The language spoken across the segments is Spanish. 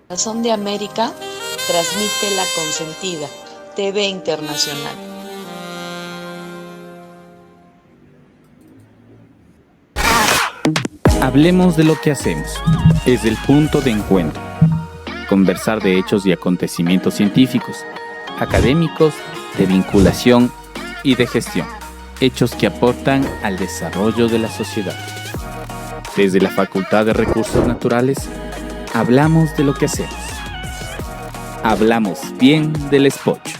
Corazón de América transmite La Consentida, TV Internacional. Hablemos de lo que hacemos. Es el punto de encuentro. Conversar de hechos y acontecimientos científicos, académicos, de vinculación y de gestión. Hechos que aportan al desarrollo de la sociedad. Desde la Facultad de Recursos Naturales, hablamos de lo que hacemos. Hablamos bien del SPOCH.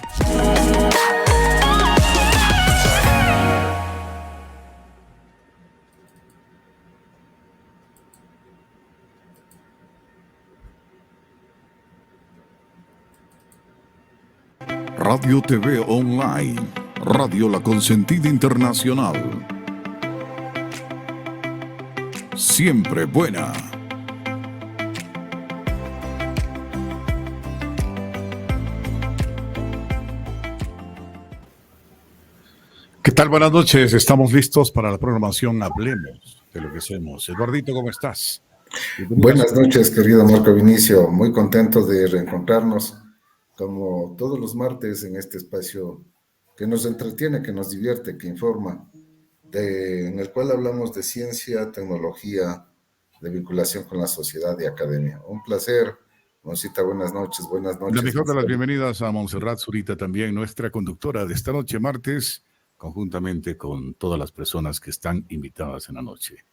Radio TV Online, Radio La Consentida Internacional. Siempre buena. ¿Qué tal? Buenas noches. Estamos listos para la programación. Hablemos de lo que hacemos. Eduardito, ¿cómo estás? Buenas noches, querido Marco Vinicio. Muy contento de reencontrarnos como todos los martes en este espacio que nos entretiene, que nos divierte, que informa, en el cual hablamos de ciencia, tecnología, de vinculación con la sociedad y academia. Un placer, Monsita, buenas noches, buenas noches. La mejor de las bienvenidas a Montserrat Zurita, también nuestra conductora de esta noche martes, conjuntamente con todas las personas que están invitadas en la noche.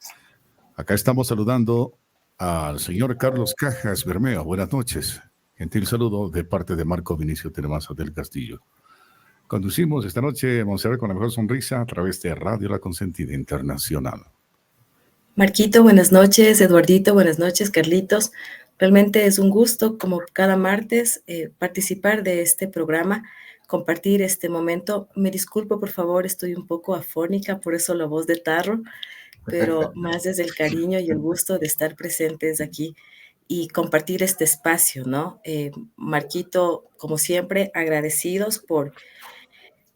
Acá estamos saludando al señor Carlos Cajas Bermeo. Buenas noches. Gentil saludo de parte de Marco Vinicio Termaza del Castillo. Conducimos esta noche Montserrat con la mejor sonrisa a través de Radio La Consentida Internacional. Marquito, buenas noches. Eduardito, buenas noches. Carlitos, realmente es un gusto, como cada martes, participar de este programa, compartir este momento. Me disculpo, por favor, estoy un poco afónica, por eso la voz de tarro, pero más desde el cariño y el gusto de estar presentes aquí y compartir este espacio, ¿no? Marquito, como siempre, agradecidos por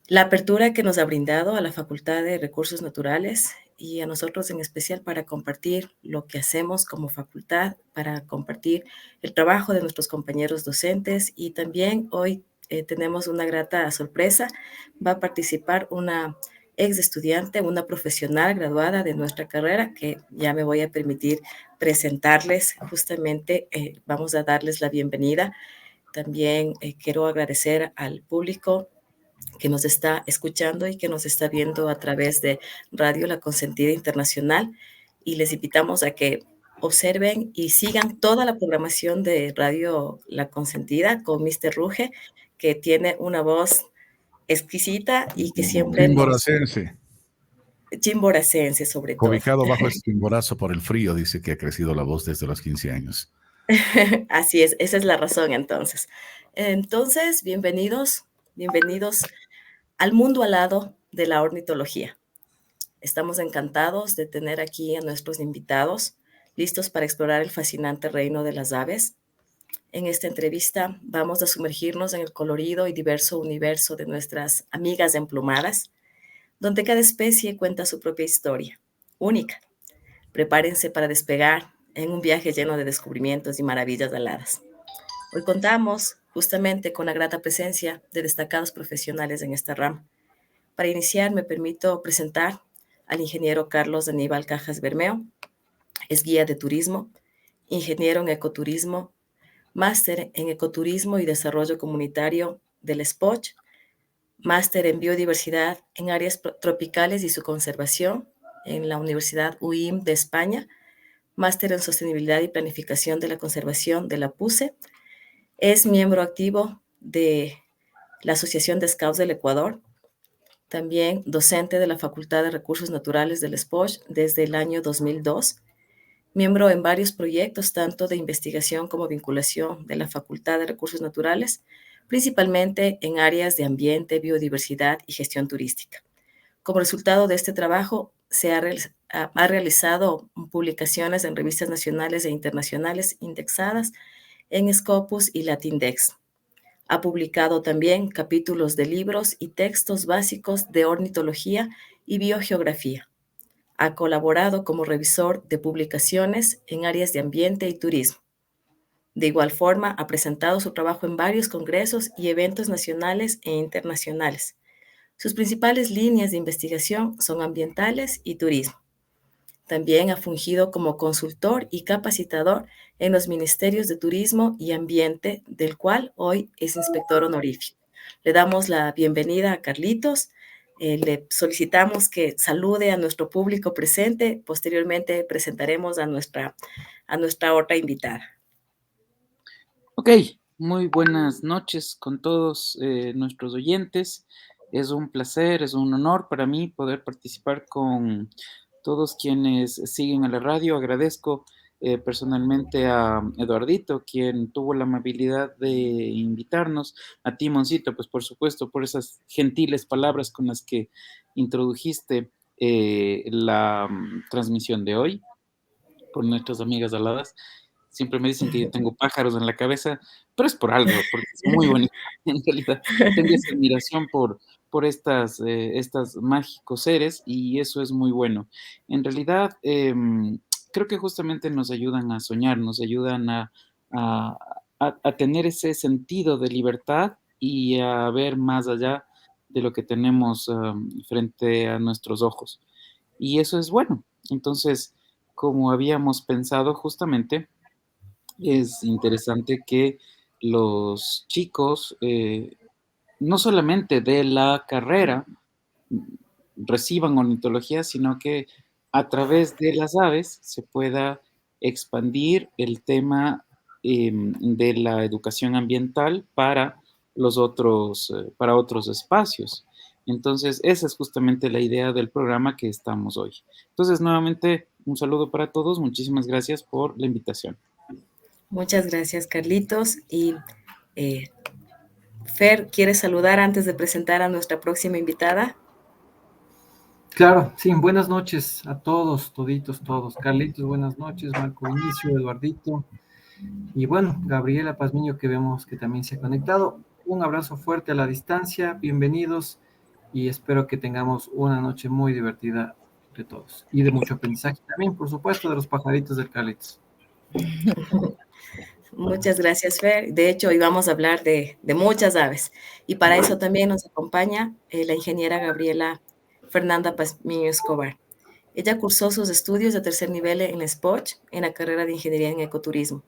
la apertura que nos ha brindado a la Facultad de Recursos Naturales y a nosotros en especial para compartir lo que hacemos como facultad, para compartir el trabajo de nuestros compañeros docentes y también hoy tenemos una grata sorpresa. Va a participar una ex estudiante, una profesional graduada de nuestra carrera que ya me voy a permitir presentarles. Justamente vamos a darles la bienvenida. También quiero agradecer al público que nos está escuchando y que nos está viendo a través de Radio La Consentida Internacional y les invitamos a que observen y sigan toda la programación de Radio La Consentida con Mr. Ruge, que tiene una voz exquisita y que siempre chimboracense sobre todo. Ubicado bajo el chimborazo por el frío, dice que ha crecido la voz desde los 15 años. Así es, esa es la razón entonces. Entonces, bienvenidos al mundo alado de la ornitología. Estamos encantados de tener aquí a nuestros invitados, listos para explorar el fascinante reino de las aves. En esta entrevista vamos a sumergirnos en el colorido y diverso universo de nuestras amigas emplumadas, donde cada especie cuenta su propia historia, única. Prepárense para despegar en un viaje lleno de descubrimientos y maravillas aladas. Hoy contamos justamente con la grata presencia de destacados profesionales en esta rama. Para iniciar, me permito presentar al ingeniero Carlos Aníbal Cajas Bermeo. Es guía de turismo, ingeniero en ecoturismo, máster en ecoturismo y desarrollo comunitario del SPOCH, máster en biodiversidad en áreas tropicales y su conservación en la Universidad UIM de España, máster en sostenibilidad y planificación de la conservación de la PUCE. Es miembro activo de la Asociación de Scouts del Ecuador, también docente de la Facultad de Recursos Naturales del SPOCH desde el año 2002, miembro en varios proyectos, tanto de investigación como vinculación de la Facultad de Recursos Naturales, principalmente en áreas de ambiente, biodiversidad y gestión turística. Como resultado de este trabajo, se ha realizado publicaciones en revistas nacionales e internacionales indexadas en Scopus y Latindex. Ha publicado también capítulos de libros y textos básicos de ornitología y biogeografía. Ha colaborado como revisor de publicaciones en áreas de ambiente y turismo. De igual forma, ha presentado su trabajo en varios congresos y eventos nacionales e internacionales. Sus principales líneas de investigación son ambientales y turismo. También ha fungido como consultor y capacitador en los Ministerios de Turismo y Ambiente, del cual hoy es inspector honorífico. Le damos la bienvenida a Carlitos. Le solicitamos que salude a nuestro público presente. Posteriormente presentaremos a nuestra otra invitada. Ok, muy buenas noches con todos nuestros oyentes. Es un placer, es un honor para mí poder participar con todos quienes siguen a la radio. Agradezco personalmente a Eduardito, quien tuvo la amabilidad de invitarnos, a ti, Moncito, pues por supuesto, por esas gentiles palabras con las que introdujiste la transmisión de hoy, por nuestras amigas aladas. Siempre me dicen que yo tengo pájaros en la cabeza, pero es por algo, porque es muy bonito. En realidad, tengo esa admiración por estas mágicos seres y eso es muy bueno. En realidad, creo que justamente nos ayudan a soñar, nos ayudan a, a tener ese sentido de libertad y a ver más allá de lo que tenemos frente a nuestros ojos. Y eso es bueno. Entonces, como habíamos pensado justamente, es interesante que los chicos, no solamente de la carrera, reciban ornitología, sino que a través de las aves se pueda expandir el tema de la educación ambiental para para otros espacios. Entonces, esa es justamente la idea del programa que estamos hoy. Entonces, nuevamente, un saludo para todos. Muchísimas gracias por la invitación. Muchas gracias, Carlitos. Y Fer, ¿quieres saludar antes de presentar a nuestra próxima invitada? Claro, sí, buenas noches a todos, toditos, todos. Carlitos, buenas noches, Marco Vinicio, Eduardito. Y bueno, Gabriela Pazmiño, que vemos que también se ha conectado. Un abrazo fuerte a la distancia, bienvenidos y espero que tengamos una noche muy divertida de todos. Y de mucho aprendizaje también, por supuesto, de los pajaritos del Carlitos. Muchas gracias, Fer. De hecho, hoy vamos a hablar de muchas aves. Y para eso también nos acompaña la ingeniera Gabriela Fernanda Pazmiño Escobar. Ella cursó sus estudios de tercer nivel en la SPOCH, en la carrera de Ingeniería en Ecoturismo.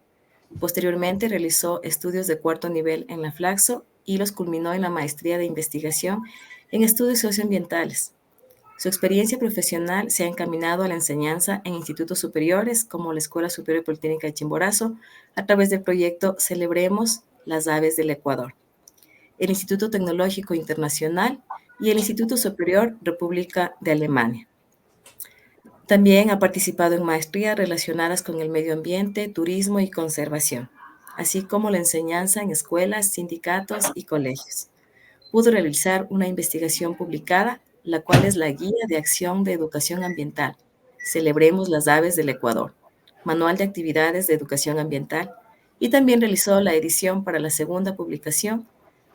Posteriormente realizó estudios de cuarto nivel en la Flaxo y los culminó en la maestría de investigación en estudios socioambientales. Su experiencia profesional se ha encaminado a la enseñanza en institutos superiores como la Escuela Superior Politécnica de Chimborazo a través del proyecto Celebremos las Aves del Ecuador, el Instituto Tecnológico Internacional y el Instituto Superior República de Alemania. También ha participado en maestrías relacionadas con el medio ambiente, turismo y conservación, así como la enseñanza en escuelas, sindicatos y colegios. Pudo realizar una investigación publicada, la cual es la Guía de Acción de Educación Ambiental. Celebremos las Aves del Ecuador, Manual de Actividades de Educación Ambiental, y también realizó la edición para la segunda publicación.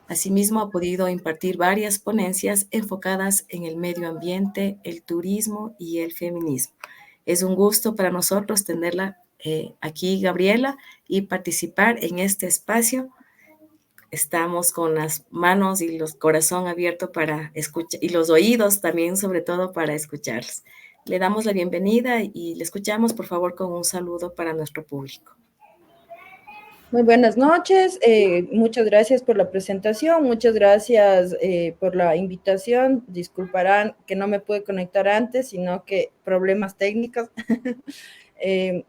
Asimismo, ha podido impartir varias ponencias enfocadas en el medio ambiente, el turismo y el feminismo. Es un gusto para nosotros tenerla aquí, Gabriela, y participar en este espacio. Estamos con las manos y los corazón abierto para escuchar, y los oídos también, sobre todo, para escucharlos. Le damos la bienvenida y le escuchamos, por favor, con un saludo para nuestro público. Muy buenas noches, muchas gracias por la presentación, muchas gracias por la invitación. Disculparán que no me pude conectar antes, sino que problemas técnicos.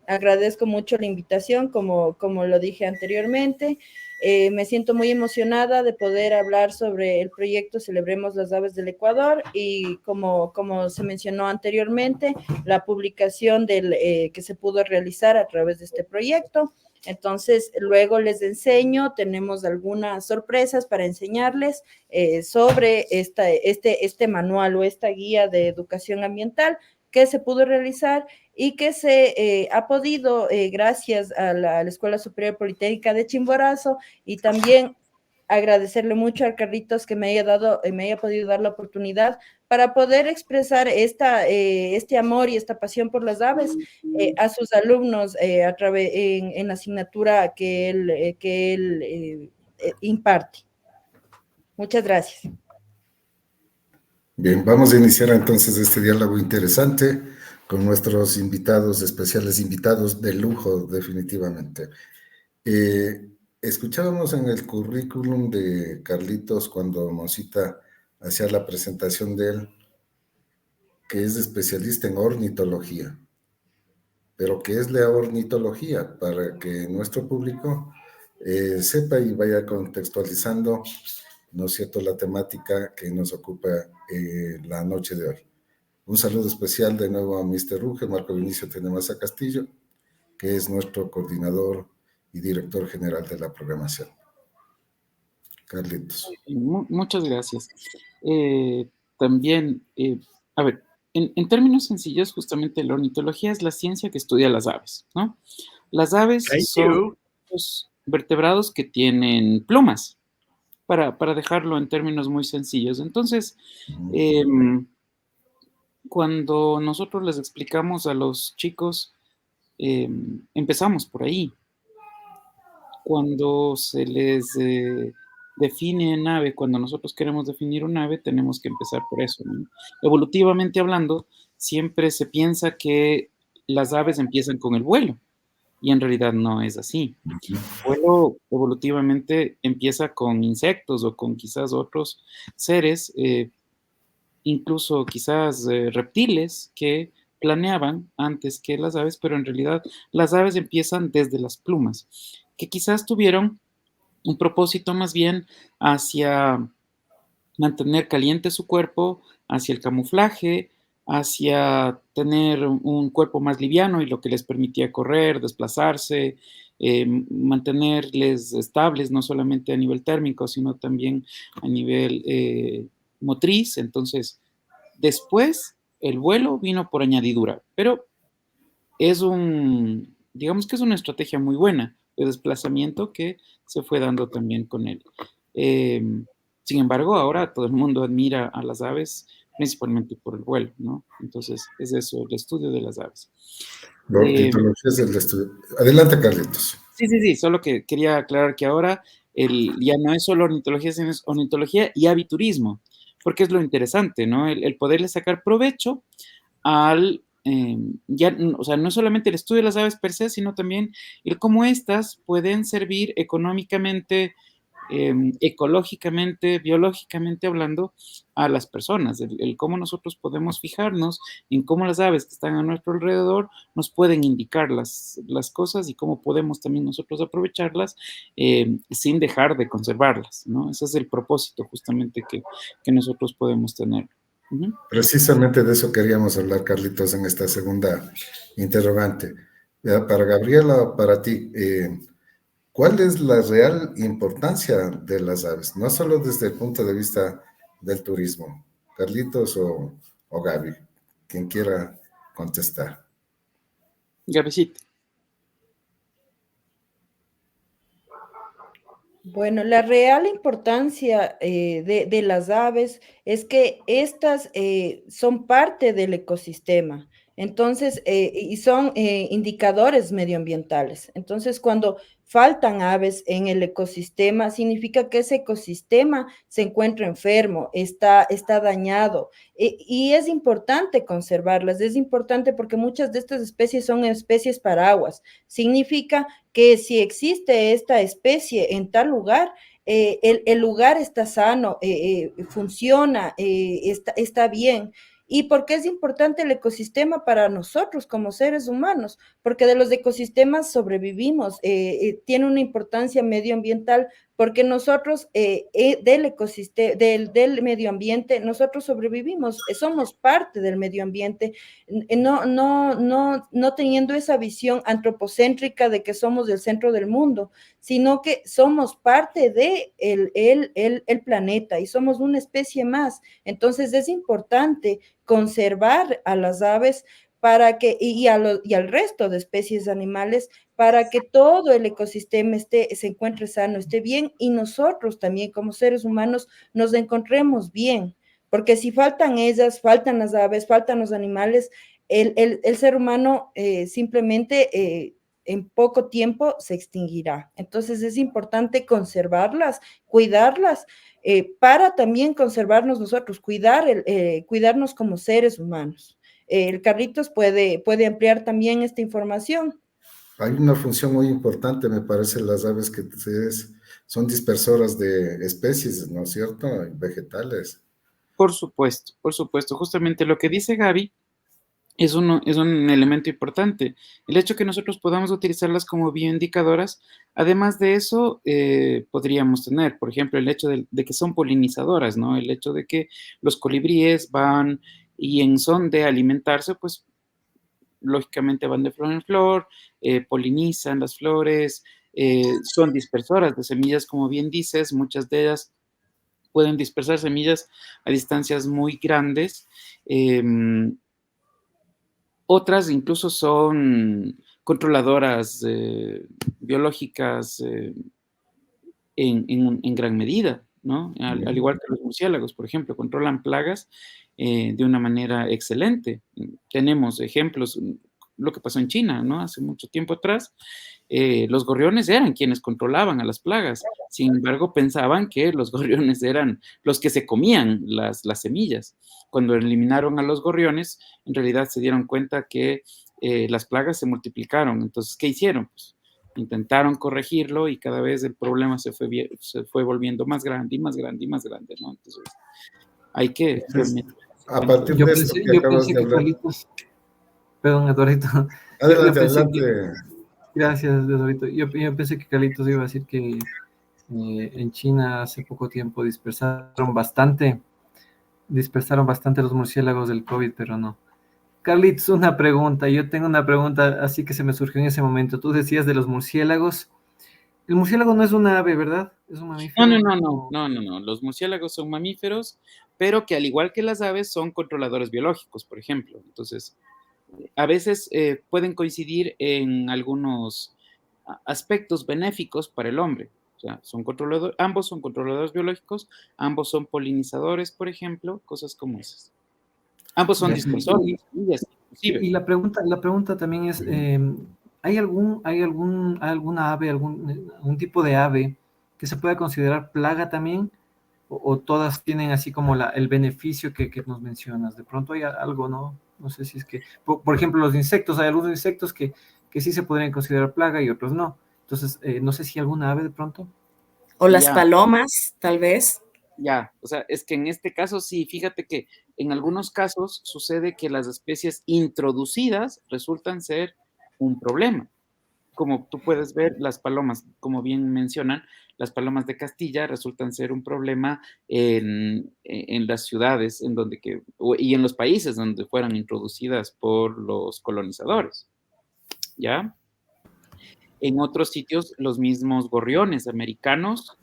Agradezco mucho la invitación, como lo dije anteriormente. Me siento muy emocionada de poder hablar sobre el proyecto Celebremos las Aves del Ecuador y como se mencionó anteriormente, la publicación que se pudo realizar a través de este proyecto. Entonces, luego les enseño, tenemos algunas sorpresas para enseñarles sobre este manual o esta guía de educación ambiental que se pudo realizar y que se ha podido, gracias a la Escuela Superior Politécnica de Chimborazo, y también agradecerle mucho a Carlitos que me haya podido dar la oportunidad para poder expresar este amor y esta pasión por las aves a sus alumnos en la asignatura que él imparte. Muchas gracias. Bien, vamos a iniciar entonces este diálogo interesante con nuestros invitados especiales, invitados de lujo, definitivamente. Escuchábamos en el currículum de Carlitos cuando Monsita hacía la presentación de él, que es especialista en ornitología. Pero ¿qué es la ornitología? Para que nuestro público sepa y vaya contextualizando, ¿no es cierto?, la temática que nos ocupa la noche de hoy. Un saludo especial de nuevo a Mr. Ruge, Marco Vinicio Tenemasa Castillo, que es nuestro coordinador y director general de la programación. Carlitos. Muchas gracias. También, a ver, en términos sencillos, justamente la ornitología es la ciencia que estudia las aves, ¿no? Las aves son los vertebrados que tienen plumas, para dejarlo en términos muy sencillos. Entonces, cuando nosotros les explicamos a los chicos, empezamos por ahí. Cuando se les define en ave, cuando nosotros queremos definir un ave, tenemos que empezar por eso, ¿no? Evolutivamente hablando, siempre se piensa que las aves empiezan con el vuelo, y en realidad no es así. El vuelo evolutivamente empieza con insectos o con quizás otros seres, incluso quizás reptiles que planeaban antes que las aves, pero en realidad las aves empiezan desde las plumas, que quizás tuvieron un propósito más bien hacia mantener caliente su cuerpo, hacia el camuflaje, hacia tener un cuerpo más liviano y lo que les permitía correr, desplazarse, mantenerles estables, no solamente a nivel térmico, sino también a nivel motriz. Entonces, después el vuelo vino por añadidura, pero digamos que es una estrategia muy buena de desplazamiento que se fue dando también con él. Sin embargo, ahora todo el mundo admira a las aves principalmente por el vuelo, ¿no? Entonces, es eso, el estudio de las aves. La ornitología es el estudio. Adelante, Carlitos. Sí, solo que quería aclarar que ahora ya no es solo ornitología, sino es ornitología y aviturismo, porque es lo interesante, ¿no? El poderle sacar provecho al, o sea, no solamente el estudio de las aves per se, sino también el cómo éstas pueden servir económicamente, ecológicamente, biológicamente hablando, a las personas, el cómo nosotros podemos fijarnos en cómo las aves que están a nuestro alrededor nos pueden indicar las cosas y cómo podemos también nosotros aprovecharlas sin dejar de conservarlas, ¿no? Ese es el propósito justamente que nosotros podemos tener. Precisamente de eso queríamos hablar, Carlitos, en esta segunda interrogante. Para Gabriela, para ti, ¿cuál es la real importancia de las aves? No solo desde el punto de vista del turismo. Carlitos o Gaby, quien quiera contestar. Gabecita. Bueno, la real importancia de las aves es que estas son parte del ecosistema, entonces, y son indicadores medioambientales. Entonces, cuando faltan aves en el ecosistema, significa que ese ecosistema se encuentra enfermo, está dañado, y es importante conservarlas, es importante porque muchas de estas especies son especies paraguas. Significa que si existe esta especie en tal lugar, el lugar está sano, funciona, está bien. ¿Y por qué es importante el ecosistema para nosotros como seres humanos? Porque de los ecosistemas sobrevivimos, tiene una importancia medioambiental, porque nosotros del ecosistema, del medio ambiente, nosotros sobrevivimos, somos parte del medio ambiente, no teniendo esa visión antropocéntrica de que somos el centro del mundo, sino que somos parte de el planeta y somos una especie más. Entonces es importante conservar a las aves para que, y al resto de especies animales, para que todo el ecosistema se encuentre sano, esté bien, y nosotros también como seres humanos nos encontremos bien, porque si faltan ellas, faltan las aves, faltan los animales, el ser humano simplemente en poco tiempo se extinguirá. Entonces es importante conservarlas, cuidarlas, para también conservarnos nosotros, cuidarnos como seres humanos. El Carlitos puede ampliar también esta información. Hay una función muy importante, me parece, las aves que son dispersoras de especies, ¿no es cierto? Vegetales. Por supuesto. Justamente lo que dice Gaby es un elemento importante. El hecho que nosotros podamos utilizarlas como bioindicadoras, además de eso, podríamos tener, por ejemplo, el hecho de que son polinizadoras, ¿no? El hecho de que los colibríes van y en son de alimentarse, pues lógicamente van de flor en flor, polinizan las flores, son dispersoras de semillas, como bien dices, muchas de ellas pueden dispersar semillas a distancias muy grandes. Otras incluso son controladoras biológicas en gran medida, ¿no? Al igual que los murciélagos, por ejemplo, controlan plagas de una manera excelente. Tenemos ejemplos, lo que pasó en China, ¿no? Hace mucho tiempo atrás, los gorriones eran quienes controlaban a las plagas. Sin embargo, pensaban que los gorriones eran los que se comían las semillas. Cuando eliminaron a los gorriones, en realidad se dieron cuenta que las plagas se multiplicaron. Entonces, ¿qué hicieron? Pues, intentaron corregirlo y cada vez el problema se fue volviendo más grande y más grande y más grande, ¿no? Entonces, hay que... A partir de esto que acabas de hablar... Perdón, Eduardito. Adelante, adelante. Gracias, Eduardito. Yo pensé que Carlitos iba a decir que en China hace poco tiempo dispersaron bastante los murciélagos del COVID, pero no. Carlitos, una pregunta. Yo tengo una pregunta así que se me surgió en ese momento. Tú decías de los murciélagos. El murciélago no es una ave, ¿verdad? Es un mamífero. No. Los murciélagos son mamíferos, pero que al igual que las aves son controladores biológicos, por ejemplo. Entonces, a veces pueden coincidir en algunos aspectos benéficos para el hombre. O sea, ambos son controladores biológicos, ambos son polinizadores, por ejemplo, cosas como esas. Ambos son dispersores, inclusive. Y la pregunta también es, ¿hay alguna ave, algún tipo de ave que se pueda considerar plaga también? ¿O todas tienen así como el beneficio que nos mencionas? De pronto hay algo, ¿no? No sé si es que, por ejemplo, los insectos, hay algunos insectos que sí se podrían considerar plaga y otros no. Entonces, no sé si alguna ave de pronto. O las palomas, tal vez. O sea, es que en este caso sí, fíjate que en algunos casos sucede que las especies introducidas resultan ser un problema. Como tú puedes ver, las palomas, como bien mencionan, las palomas de Castilla resultan ser un problema en las ciudades y en los países donde fueran introducidas por los colonizadores, ¿ya? En otros sitios, los mismos gorriones americanos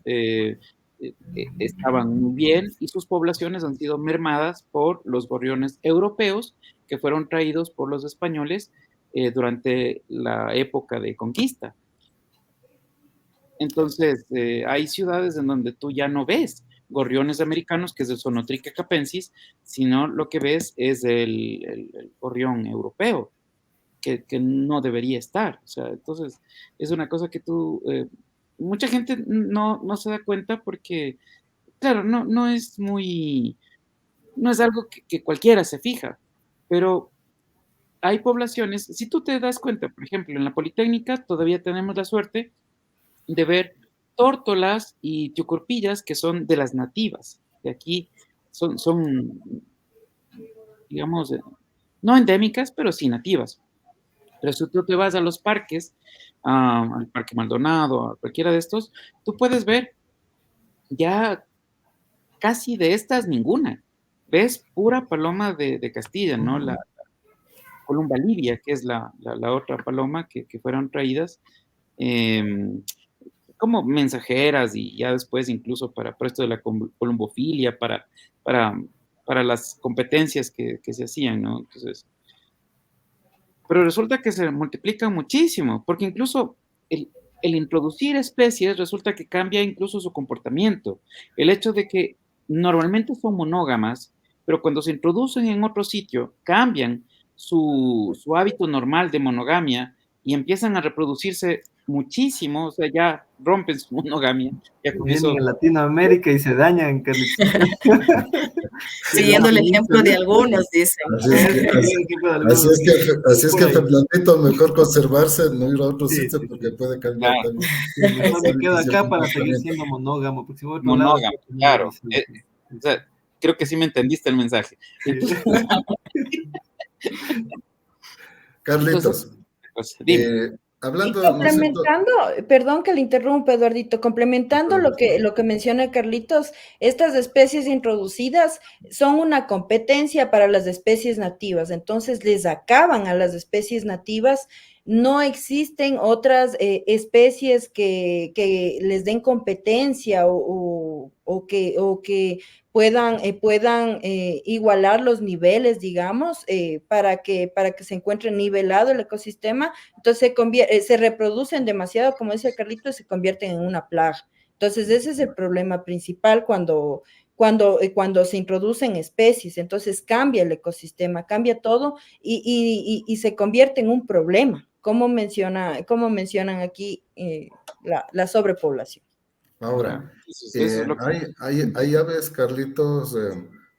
estaban muy bien y sus poblaciones han sido mermadas por los gorriones europeos que fueron traídos por los españoles durante la época de conquista. Entonces, hay ciudades en donde tú ya no ves gorriones americanos, que es el Zonotricha capensis, sino lo que ves es el gorrión europeo, que no debería estar. O sea, entonces, es una cosa que mucha gente no se da cuenta porque, claro, no es algo que cualquiera se fija, pero hay poblaciones, si tú te das cuenta, por ejemplo, en la Politécnica todavía tenemos la suerte de ver tórtolas y tiucurpillas que son de las nativas. De aquí son digamos, no endémicas, pero sí nativas. Pero si tú te vas a los parques, al Parque Maldonado, a cualquiera de estos, tú puedes ver ya casi de estas ninguna. Ves pura paloma de Castilla, ¿no? La Columba livia, que es la otra paloma que fueron traídas como mensajeras y ya después incluso para esto de la columbofilia, para las competencias que se hacían, ¿no? Entonces, pero resulta que se multiplican muchísimo, porque incluso el introducir especies resulta que cambia incluso su comportamiento. El hecho de que normalmente son monógamas pero cuando se introducen en otro sitio, cambian su hábito normal de monogamia y empiezan a reproducirse muchísimo, o sea, ya rompen su monogamia, ya con Vienen eso. a Latinoamérica y se dañan, Carlitos. Siguiendo el ejemplo de algunos, dicen. Así es que Fernandito, mejor conservarse, no ir a otro sitio porque puede cambiar Claro. también. Mejor me quedo acá para seguir siendo monógamo, porque si voy a otro lado, Monógamo, claro. O sea, creo que sí me entendiste el mensaje. Carlitos, Pues, dime. hablando, Y ¿no es cierto? complementando, perdón que le interrumpa, Eduardito, complementando lo que menciona Carlitos, estas especies introducidas son una competencia para las especies nativas, entonces les acaban a las especies nativas. No existen otras especies que les den competencia o que puedan igualar los niveles, digamos, para que se encuentre nivelado el ecosistema. Entonces se reproducen demasiado, como decía Carlitos, se convierten en una plaga. Entonces ese es el problema principal cuando se introducen especies. Entonces cambia el ecosistema, cambia todo y se convierte en un problema, como mencionan aquí la sobrepoblación. Ahora, Eso es lo que... hay aves, Carlitos,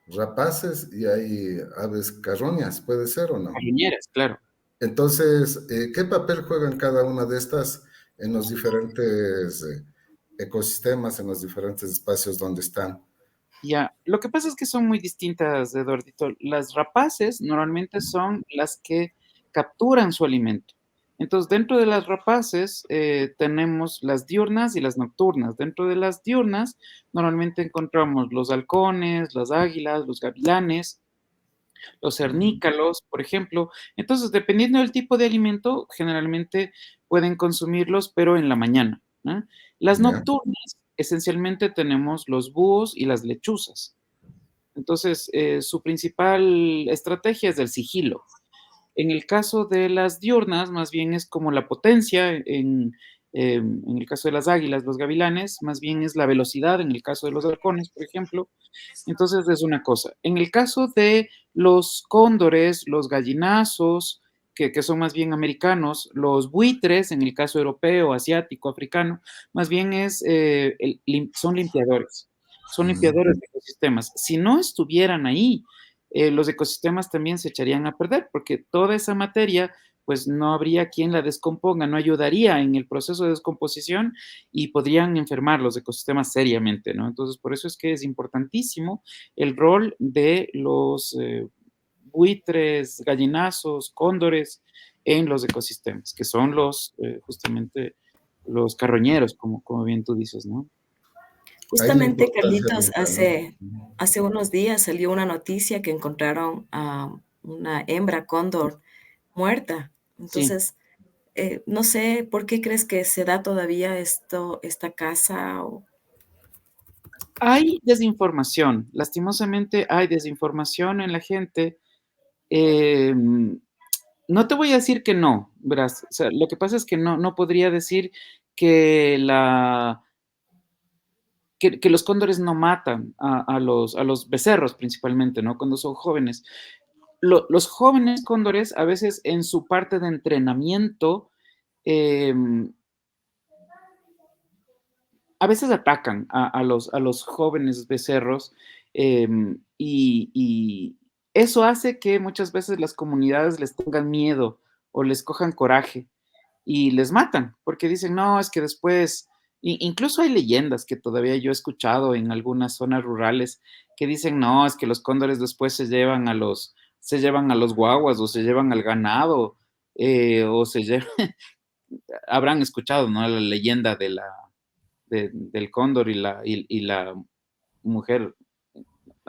rapaces y hay aves carroñas, ¿puede ser o no? Carroñeras, claro. Entonces, ¿qué papel juegan cada una de estas en los diferentes ecosistemas, en los diferentes espacios donde están? Ya, lo que pasa es que son muy distintas, Eduardito. Las rapaces normalmente son las que capturan su alimento. Entonces, dentro de las rapaces tenemos las diurnas y las nocturnas. Dentro de las diurnas normalmente encontramos los halcones, las águilas, los gavilanes, los cernícalos, por ejemplo. Entonces, dependiendo del tipo de alimento, generalmente pueden consumirlos, pero en la mañana, ¿no? Las Ya. nocturnas, esencialmente tenemos los búhos y las lechuzas. Entonces, su principal estrategia es del sigilo. En el caso de las diurnas, más bien es como la potencia, en el caso de las águilas, los gavilanes, más bien es la velocidad, en el caso de los halcones, por ejemplo. Entonces es una cosa. En el caso de los cóndores, los gallinazos, que son más bien americanos, los buitres, en el caso europeo, asiático, africano, más bien son limpiadores. Son limpiadores de ecosistemas. Si no estuvieran ahí, los ecosistemas también se echarían a perder, porque toda esa materia, pues no habría quien la descomponga, no ayudaría en el proceso de descomposición y podrían enfermar los ecosistemas seriamente, ¿no? Entonces, por eso es que es importantísimo el rol de los buitres, gallinazos, cóndores en los ecosistemas, que son justamente los carroñeros, como bien tú dices, ¿no? Justamente, Carlitos, hace unos días salió una noticia que encontraron a una hembra cóndor muerta. Entonces, no sé, ¿por qué crees que se da todavía esta caza? Hay desinformación, lastimosamente hay desinformación en la gente. No te voy a decir que no, verás, o sea, lo que pasa es que no podría decir que que los cóndores no matan a los becerros principalmente, ¿no? Cuando son jóvenes. Los jóvenes cóndores a veces en su parte de entrenamiento a veces atacan a los jóvenes becerros y eso hace que muchas veces las comunidades les tengan miedo o les cojan coraje y les matan porque dicen, no, es que después, incluso hay leyendas que todavía yo he escuchado en algunas zonas rurales que dicen, no, es que los cóndores después se llevan a los guaguas o se llevan al ganado o se llevan, habrán escuchado, ¿no? La leyenda del cóndor y la mujer.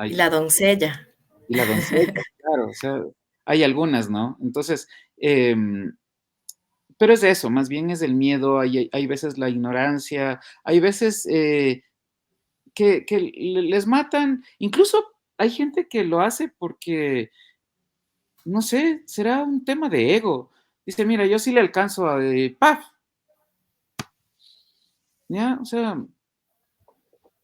Y la doncella. Y la doncella, claro, o sea, hay algunas, ¿no? Entonces, pero es eso, más bien es el miedo, hay veces la ignorancia, hay veces que les matan, incluso hay gente que lo hace porque, no sé, será un tema de ego. Dice, mira, yo sí le alcanzo ¡paf! ¿Ya? O sea,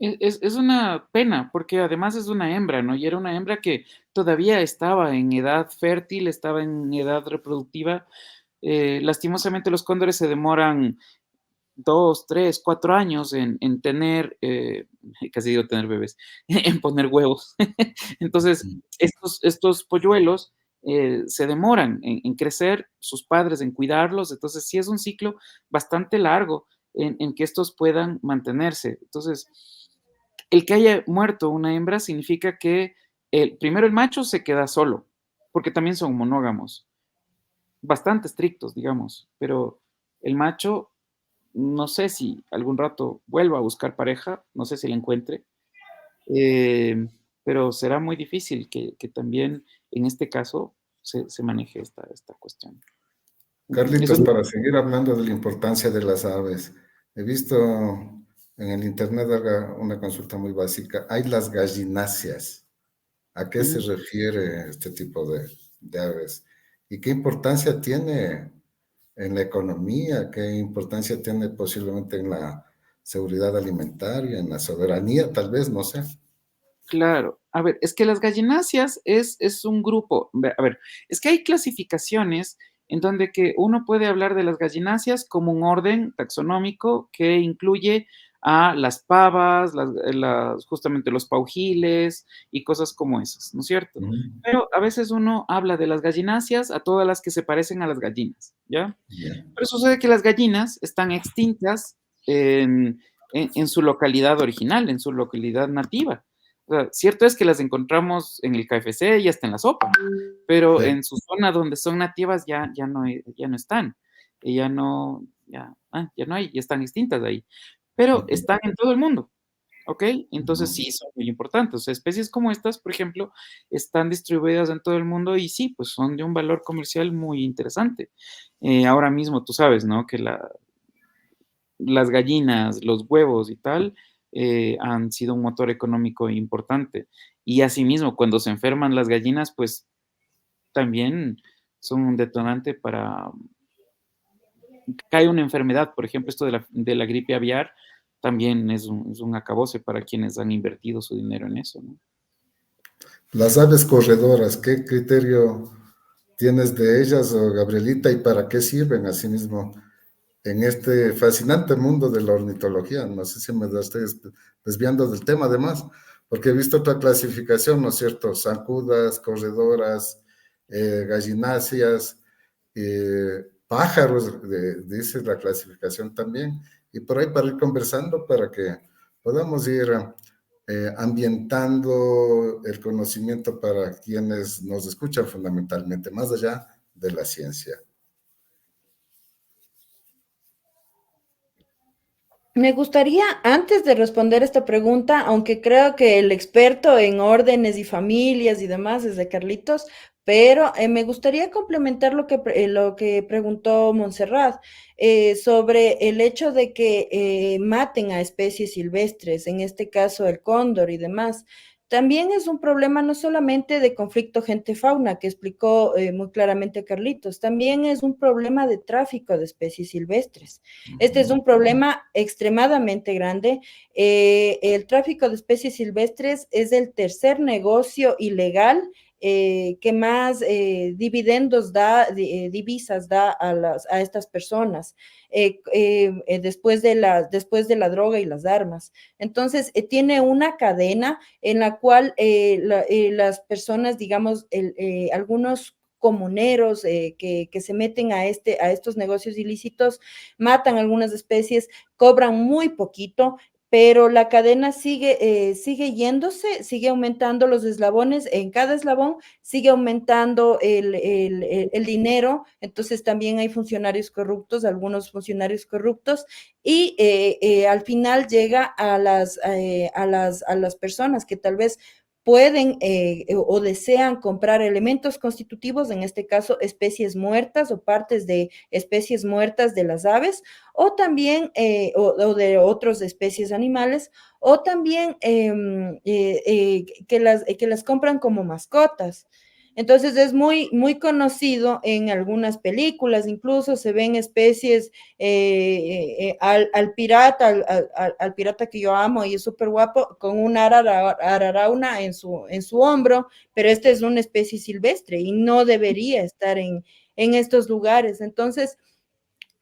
Es una pena, porque además es una hembra, ¿no? Y era una hembra que todavía estaba en edad fértil, estaba en edad reproductiva. Lastimosamente los cóndores se demoran 2, 3, 4 años en tener, casi digo tener bebés, en poner huevos. Entonces, estos polluelos se demoran en crecer, sus padres en cuidarlos. Entonces, sí es un ciclo bastante largo en que estos puedan mantenerse. Entonces, el que haya muerto una hembra significa que primero el macho se queda solo, porque también son monógamos, bastante estrictos, digamos, pero el macho no sé si algún rato vuelva a buscar pareja, no sé si la encuentre, eh, pero será muy difícil que también en este caso se maneje esta cuestión. Es Carlitos, un... para seguir hablando de la importancia de las aves, he visto en el internet haga una consulta muy básica. Hay las gallináceas. ¿A qué se refiere este tipo de aves? ¿Y qué importancia tiene en la economía? ¿Qué importancia tiene posiblemente en la seguridad alimentaria, en la soberanía, tal vez, no sé? Claro, a ver, es que las gallináceas es un grupo, a ver, es que hay clasificaciones en donde que uno puede hablar de las gallináceas como un orden taxonómico que incluye a las pavas, justamente los paujiles y cosas como esas, ¿no es cierto? Mm, Pero a veces uno habla de las gallináceas a todas las que se parecen a las gallinas, ¿ya? ya. Pero sucede que las gallinas están extintas en su localidad original, en su localidad nativa. O sea, cierto es que las encontramos en el KFC y hasta en la sopa, pero Sí. en su zona donde son nativas ya no están. Ya no hay, ya están extintas de ahí. Pero Ujú. están en todo el mundo, ¿ok? Entonces sí son muy importantes. O sea, especies como estas, por ejemplo, están distribuidas en todo el mundo y sí, pues son de un valor comercial muy interesante. Ahora mismo tú sabes, ¿no? Que las gallinas, los huevos y tal, han sido un motor económico importante. Y asimismo, cuando se enferman las gallinas, pues también son un detonante para cae una enfermedad. Por ejemplo, esto de la gripe aviar también es un acabose para quienes han invertido su dinero en eso, ¿no? Las aves corredoras, ¿qué criterio tienes de ellas, oh, Gabrielita, y para qué sirven asimismo en este fascinante mundo de la ornitología? No sé si me estoy desviando del tema además, porque he visto otra clasificación, ¿no es cierto? Zancudas, corredoras, gallináceas, pájaros, dice la clasificación también, y por ahí para ir conversando, para que podamos ir ambientando el conocimiento para quienes nos escuchan fundamentalmente, más allá de la ciencia. Me gustaría, antes de responder esta pregunta, aunque creo que el experto en órdenes y familias y demás es de Carlitos, pero me gustaría complementar lo que preguntó Montserrat sobre el hecho de que maten a especies silvestres, en este caso el cóndor y demás. También es un problema no solamente de conflicto gente-fauna, que explicó muy claramente Carlitos, también es un problema de tráfico de especies silvestres. Este es un problema extremadamente grande. El tráfico de especies silvestres es el tercer negocio ilegal que más dividendos da, divisas da a estas personas después de la droga y las armas. Entonces, tiene una cadena en la cual las personas, digamos, algunos comuneros que se meten a estos negocios ilícitos, matan algunas especies, cobran muy poquito, pero la cadena sigue yéndose, sigue aumentando los eslabones, en cada eslabón sigue aumentando el dinero, entonces también hay funcionarios corruptos, algunos funcionarios corruptos, y al final llega a las personas que tal vez pueden o desean comprar elementos constitutivos, en este caso especies muertas o partes de especies muertas de las aves, o también o de otras especies animales, o también que las compran como mascotas. Entonces es muy conocido en algunas películas, incluso se ven especies al pirata, al pirata que yo amo y es súper guapo, con un ararauna en su hombro, pero esta es una especie silvestre y no debería estar en estos lugares. Entonces,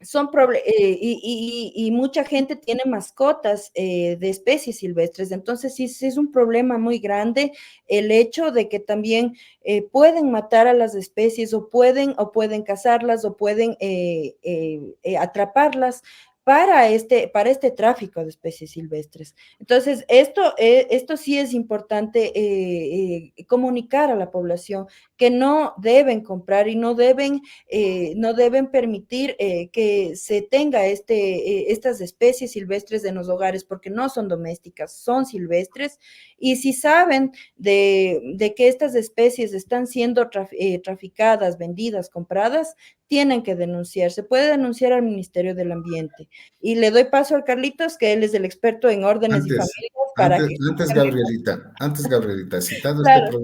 y mucha gente tiene mascotas de especies silvestres, entonces sí es un problema muy grande el hecho de que también pueden matar a las especies o pueden cazarlas o pueden atraparlas para este tráfico de especies silvestres. Entonces, esto sí es importante comunicar a la población que no deben comprar y no deben permitir que se tenga estas especies silvestres en los hogares, porque no son domésticas, son silvestres, y si saben de que estas especies están siendo traficadas, vendidas, compradas, tienen que denunciar. Se puede denunciar al Ministerio del Ambiente. Y le doy paso a Carlitos, que él es el experto en órdenes y familias, para que... Antes, Gabrielita, Claro.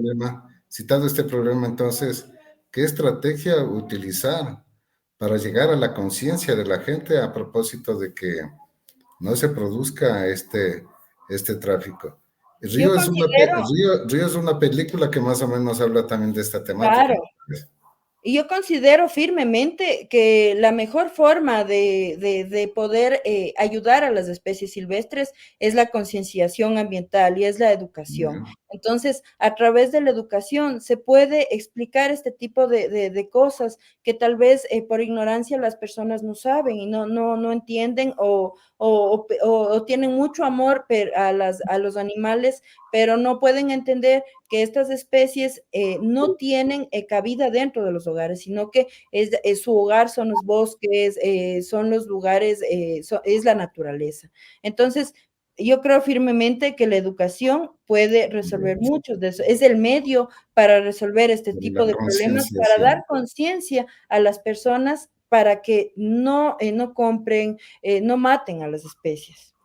citado este problema, entonces, ¿qué estrategia utilizar para llegar a la conciencia de la gente a propósito de que no se produzca este tráfico? Yo considero, Río es una película que más o menos habla también de esta temática. claro, y yo considero firmemente que la mejor forma de poder ayudar a las especies silvestres es la concienciación ambiental y es la educación. Entonces, a través de la educación se puede explicar este tipo de cosas que tal vez por ignorancia las personas no saben y no entienden o tienen mucho amor a los animales, pero no pueden entender que estas especies no tienen cabida dentro de los hogares, sino que su hogar son los bosques, son los lugares, es la naturaleza. Entonces, yo creo firmemente que la educación puede resolver muchos de eso. Es el medio para resolver este tipo La de problemas, para concienciación. dar conciencia a las personas para que no compren, no maten a las especies.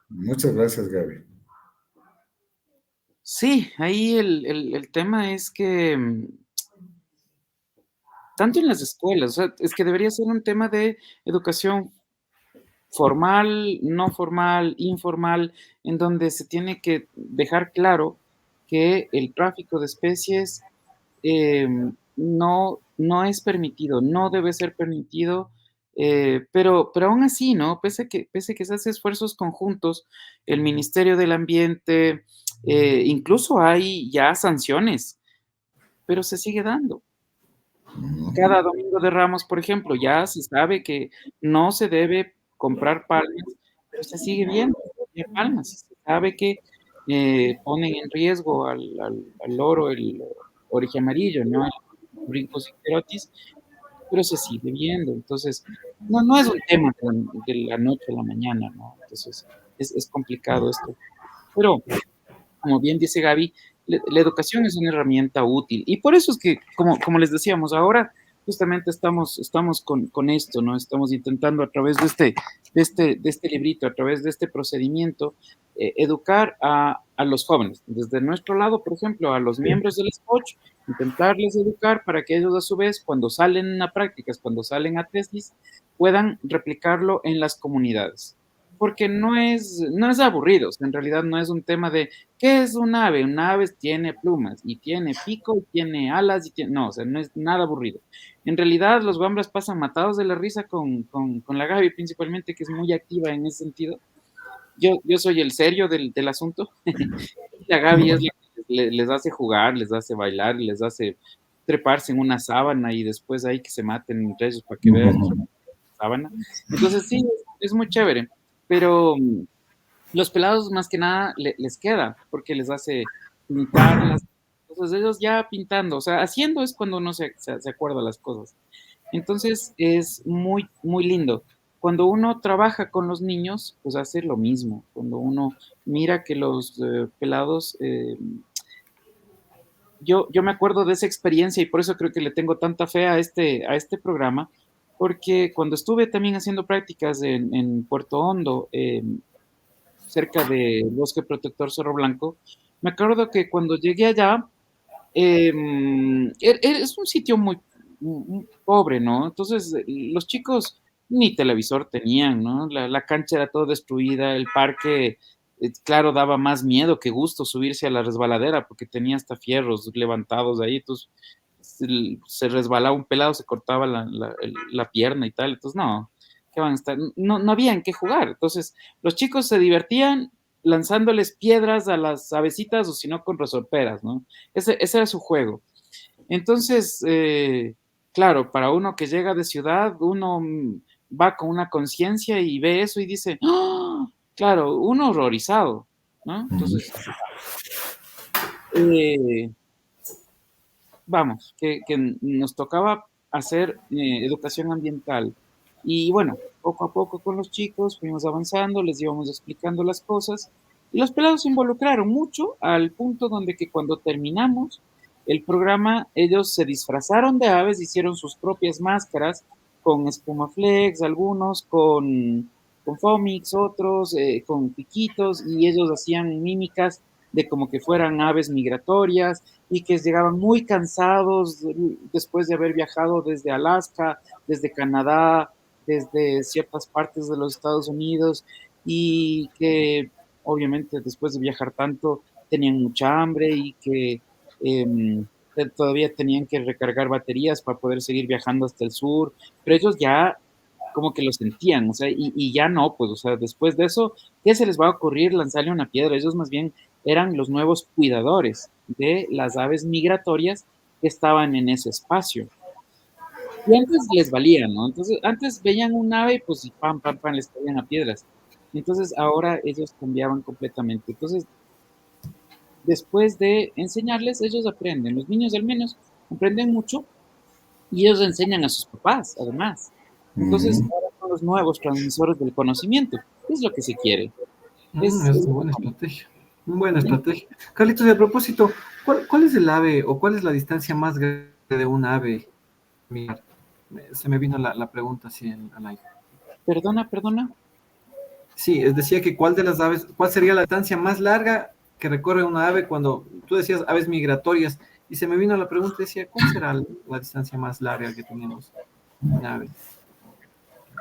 Muchas gracias, Gaby. Sí, ahí el tema es que tanto en las escuelas, o sea, es que debería ser un tema de educación formal, no formal, informal, en donde se tiene que dejar claro que el tráfico de especies no es permitido, no debe ser permitido, pero aún así, ¿no? Pese que se hace esfuerzos conjuntos, el Ministerio del Ambiente, incluso hay ya sanciones, pero se sigue dando. Cada Domingo de Ramos, por ejemplo, ya se sabe que no se debe comprar palmas, pero se sigue viendo palmas. Se sabe que ponen en riesgo al loro, el oreje amarillo, ¿no? El Rhinus icterotis, pero se sigue viendo. Entonces, no es un tema de la noche a la mañana, ¿no? Entonces, es complicado esto. Pero, como bien dice Gaby, la educación es una herramienta útil. Y por eso es que, como les decíamos, ahora justamente estamos con esto, ¿no? Estamos intentando a través de este librito, a través de este procedimiento, educar a los jóvenes. Desde nuestro lado, por ejemplo, a los miembros del SPOCH, intentarles educar para que ellos a su vez, cuando salen a prácticas, cuando salen a tesis, puedan replicarlo en las comunidades. Porque no es aburrido, o sea, en realidad no es un tema de ¿qué es un ave? Un ave tiene plumas y tiene pico y tiene alas y tiene... No, o sea, no es nada aburrido. En realidad los guambras pasan matados de la risa con la Gaby principalmente, que es muy activa en ese sentido. Yo soy el serio del asunto. La Gaby es la que les hace jugar, les hace bailar, les hace treparse en una sábana y después ahí que se maten entre ellos para que vean la sábana. Entonces sí, es muy chévere. Pero los pelados más que nada les queda, porque les hace pintar las cosas. Ellos ya pintando, o sea, haciendo es cuando uno se acuerda las cosas. Entonces es muy, muy lindo. Cuando uno trabaja con los niños, pues hace lo mismo. Cuando uno mira que los pelados... yo me acuerdo de esa experiencia y por eso creo que le tengo tanta fe a este programa, porque cuando estuve también haciendo prácticas en Puerto Hondo, cerca del Bosque Protector Cerro Blanco, me acuerdo que cuando llegué allá, Es un sitio muy pobre, ¿no? Entonces, los chicos ni televisor tenían, ¿no? La cancha era toda destruida, el parque, claro, daba más miedo que gusto subirse a la resbaladera porque tenía hasta fierros levantados ahí, entonces se resbalaba un pelado, se cortaba la pierna y tal, entonces no, ¿qué van a estar? No, no había en qué jugar, entonces los chicos se divertían lanzándoles piedras a las avecitas o si no con resorperas, ¿no? Ese era su juego. Entonces, claro, para uno que llega de ciudad, uno va con una conciencia y ve eso y dice, ¡ah! Claro, uno horrorizado, ¿no? Entonces, eh, vamos, que nos tocaba hacer educación ambiental. Y bueno, poco a poco con los chicos fuimos avanzando, les íbamos explicando las cosas y los pelados se involucraron mucho al punto donde que cuando terminamos el programa, ellos se disfrazaron de aves, hicieron sus propias máscaras con espumaflex, algunos con Fomix, otros con piquitos y ellos hacían mímicas de como que fueran aves migratorias y que llegaban muy cansados después de haber viajado desde Alaska, desde Canadá, desde ciertas partes de los Estados Unidos y que obviamente después de viajar tanto tenían mucha hambre y que todavía tenían que recargar baterías para poder seguir viajando hasta el sur, pero ellos ya como que lo sentían, o sea, y ya no, pues, o sea, después de eso, ¿qué se les va a ocurrir lanzarle una piedra? Ellos más bien eran los nuevos cuidadores de las aves migratorias que estaban en ese espacio. Y antes les valía, ¿no? Entonces, antes veían un ave y pues y pam, pam, pam, les caían a piedras. Entonces, ahora ellos cambiaban completamente. Entonces, después de enseñarles, ellos aprenden. Los niños al menos aprenden mucho y ellos enseñan a sus papás, además. Entonces, ahora son los nuevos transmisores del conocimiento. ¿Qué es lo que se quiere? Es una buena estrategia. Una buena estrategia. Carlitos, y a propósito, ¿cuál es el ave o cuál es la distancia más grande de un ave? Mira, se me vino la pregunta así al aire. Perdona. Sí, decía que cuál de las aves, cuál sería la distancia más larga que recorre una ave cuando tú decías aves migratorias y se me vino la pregunta, decía, ¿cuál será la distancia más larga que tenemos en ave?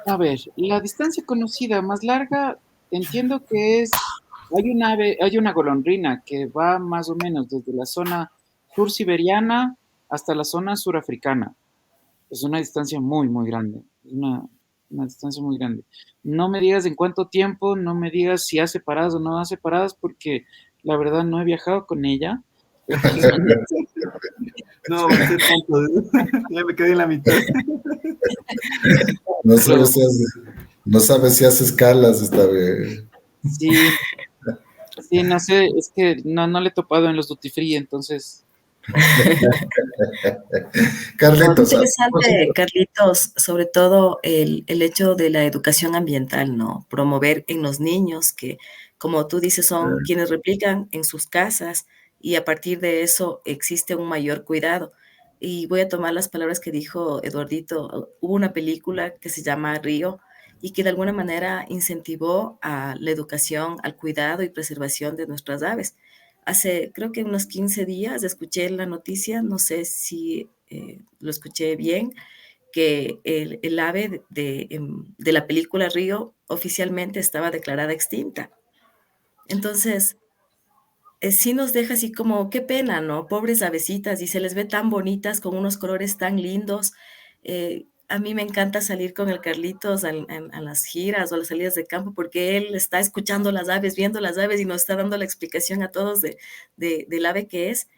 A ver, la distancia conocida más larga, entiendo que hay una golondrina que va más o menos desde la zona sur siberiana hasta la zona surafricana. Es una distancia muy grande. Es una distancia muy grande. No me digas en cuánto tiempo, no me digas si hace paradas o no hace paradas, porque la verdad no he viajado con ella. No, avancé tanto, ya me quedé en la mitad. No sabes si hace escalas esta vez. Sí, no sé, es que no le he topado en los duty free, entonces. Carlitos. Interesante, Carlitos, sobre todo el hecho de la educación ambiental, ¿no? Promover en los niños que, como tú dices, son quienes replican en sus casas y a partir de eso existe un mayor cuidado. Y voy a tomar las palabras que dijo Eduardito. Hubo una película que se llama Río y que de alguna manera incentivó a la educación, al cuidado y preservación de nuestras aves. Hace, creo que unos 15 días escuché la noticia, no sé si lo escuché bien, que el ave de la película Río oficialmente estaba declarada extinta. Entonces, sí nos deja así como, qué pena, ¿no? Pobres avecitas, y se les ve tan bonitas, con unos colores tan lindos. A mí me encanta salir con el Carlitos a las giras o a las salidas de campo porque él está escuchando las aves, viendo las aves y nos está dando la explicación a todos del ave que es.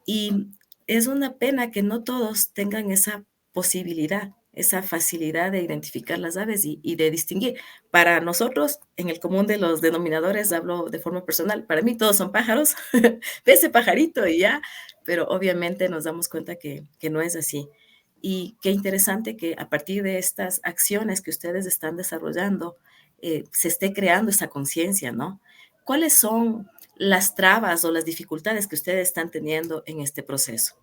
Y es una pena que no todos tengan esa posibilidad, esa facilidad de identificar las aves y de distinguir. Para nosotros, en el común de los denominadores, hablo de forma personal, para mí todos son pájaros, ve ese pajarito y ya, pero obviamente nos damos cuenta que no es así. Y qué interesante que a partir de estas acciones que ustedes están desarrollando, se esté creando esa conciencia, ¿no? ¿Cuáles son las trabas o las dificultades que ustedes están teniendo en este proceso?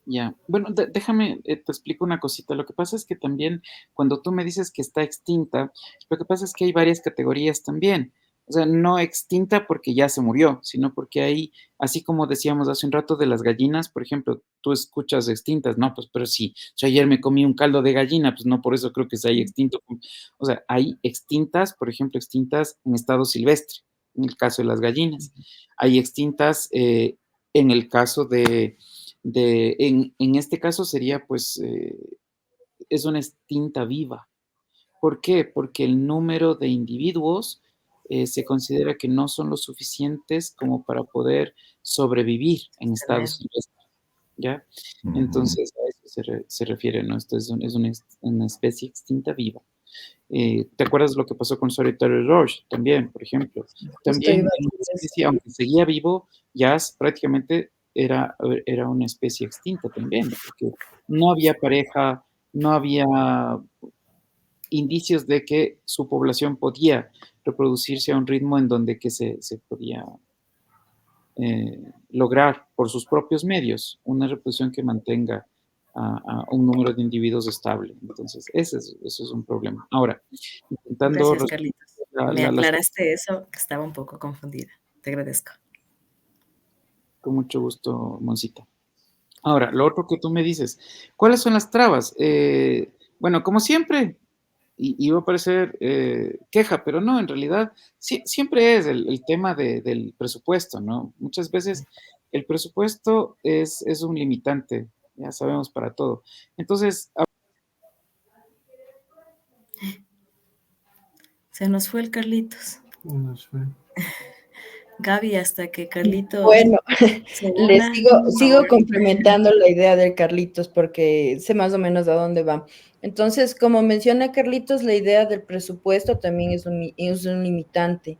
Ya, bueno, déjame, te explico una cosita. Lo que pasa es que también cuando tú me dices que está extinta, lo que pasa es que hay varias categorías también. O sea, no extinta porque ya se murió, sino porque ahí, así como decíamos hace un rato de las gallinas, por ejemplo, tú escuchas extintas, no, pues, pero sí, yo ayer me comí un caldo de gallina, pues no por eso creo que se haya extinto. O sea, hay extintas, por ejemplo, extintas en estado silvestre, en el caso de las gallinas. Hay extintas en el caso en este caso sería, pues, es una extinta viva. ¿Por qué? Porque el número de individuos se considera que no son lo suficientes como para poder sobrevivir en estado silvestre, ¿ya? Entonces, a eso se refiere, ¿no? Esto es una especie extinta viva. ¿Te acuerdas lo que pasó con Solitary Roche? También, por ejemplo. Justo También iba a una decir eso. especie, aunque seguía vivo, ya prácticamente era una especie extinta también, porque no había pareja, no había indicios de que su población podía reproducirse a un ritmo en donde que se podía lograr por sus propios medios una reproducción que mantenga a un número de individuos estable. Entonces, eso es un problema. Ahora, intentando Gracias, Carlitos. Me aclaraste eso, que estaba un poco confundida. Te agradezco. Con mucho gusto, Moncita. Ahora, lo otro que tú me dices, ¿cuáles son las trabas? Bueno, como siempre, y va a parecer queja, pero no, en realidad siempre es el tema del presupuesto, ¿no? Muchas veces el presupuesto es un limitante, ya sabemos, para todo. Entonces, Se nos fue el Carlitos. Nos fue. Gaby, hasta que Carlitos Bueno, se les una, sigo complementando la idea del Carlitos porque sé más o menos a dónde va. Entonces, como menciona Carlitos, la idea del presupuesto también es un limitante.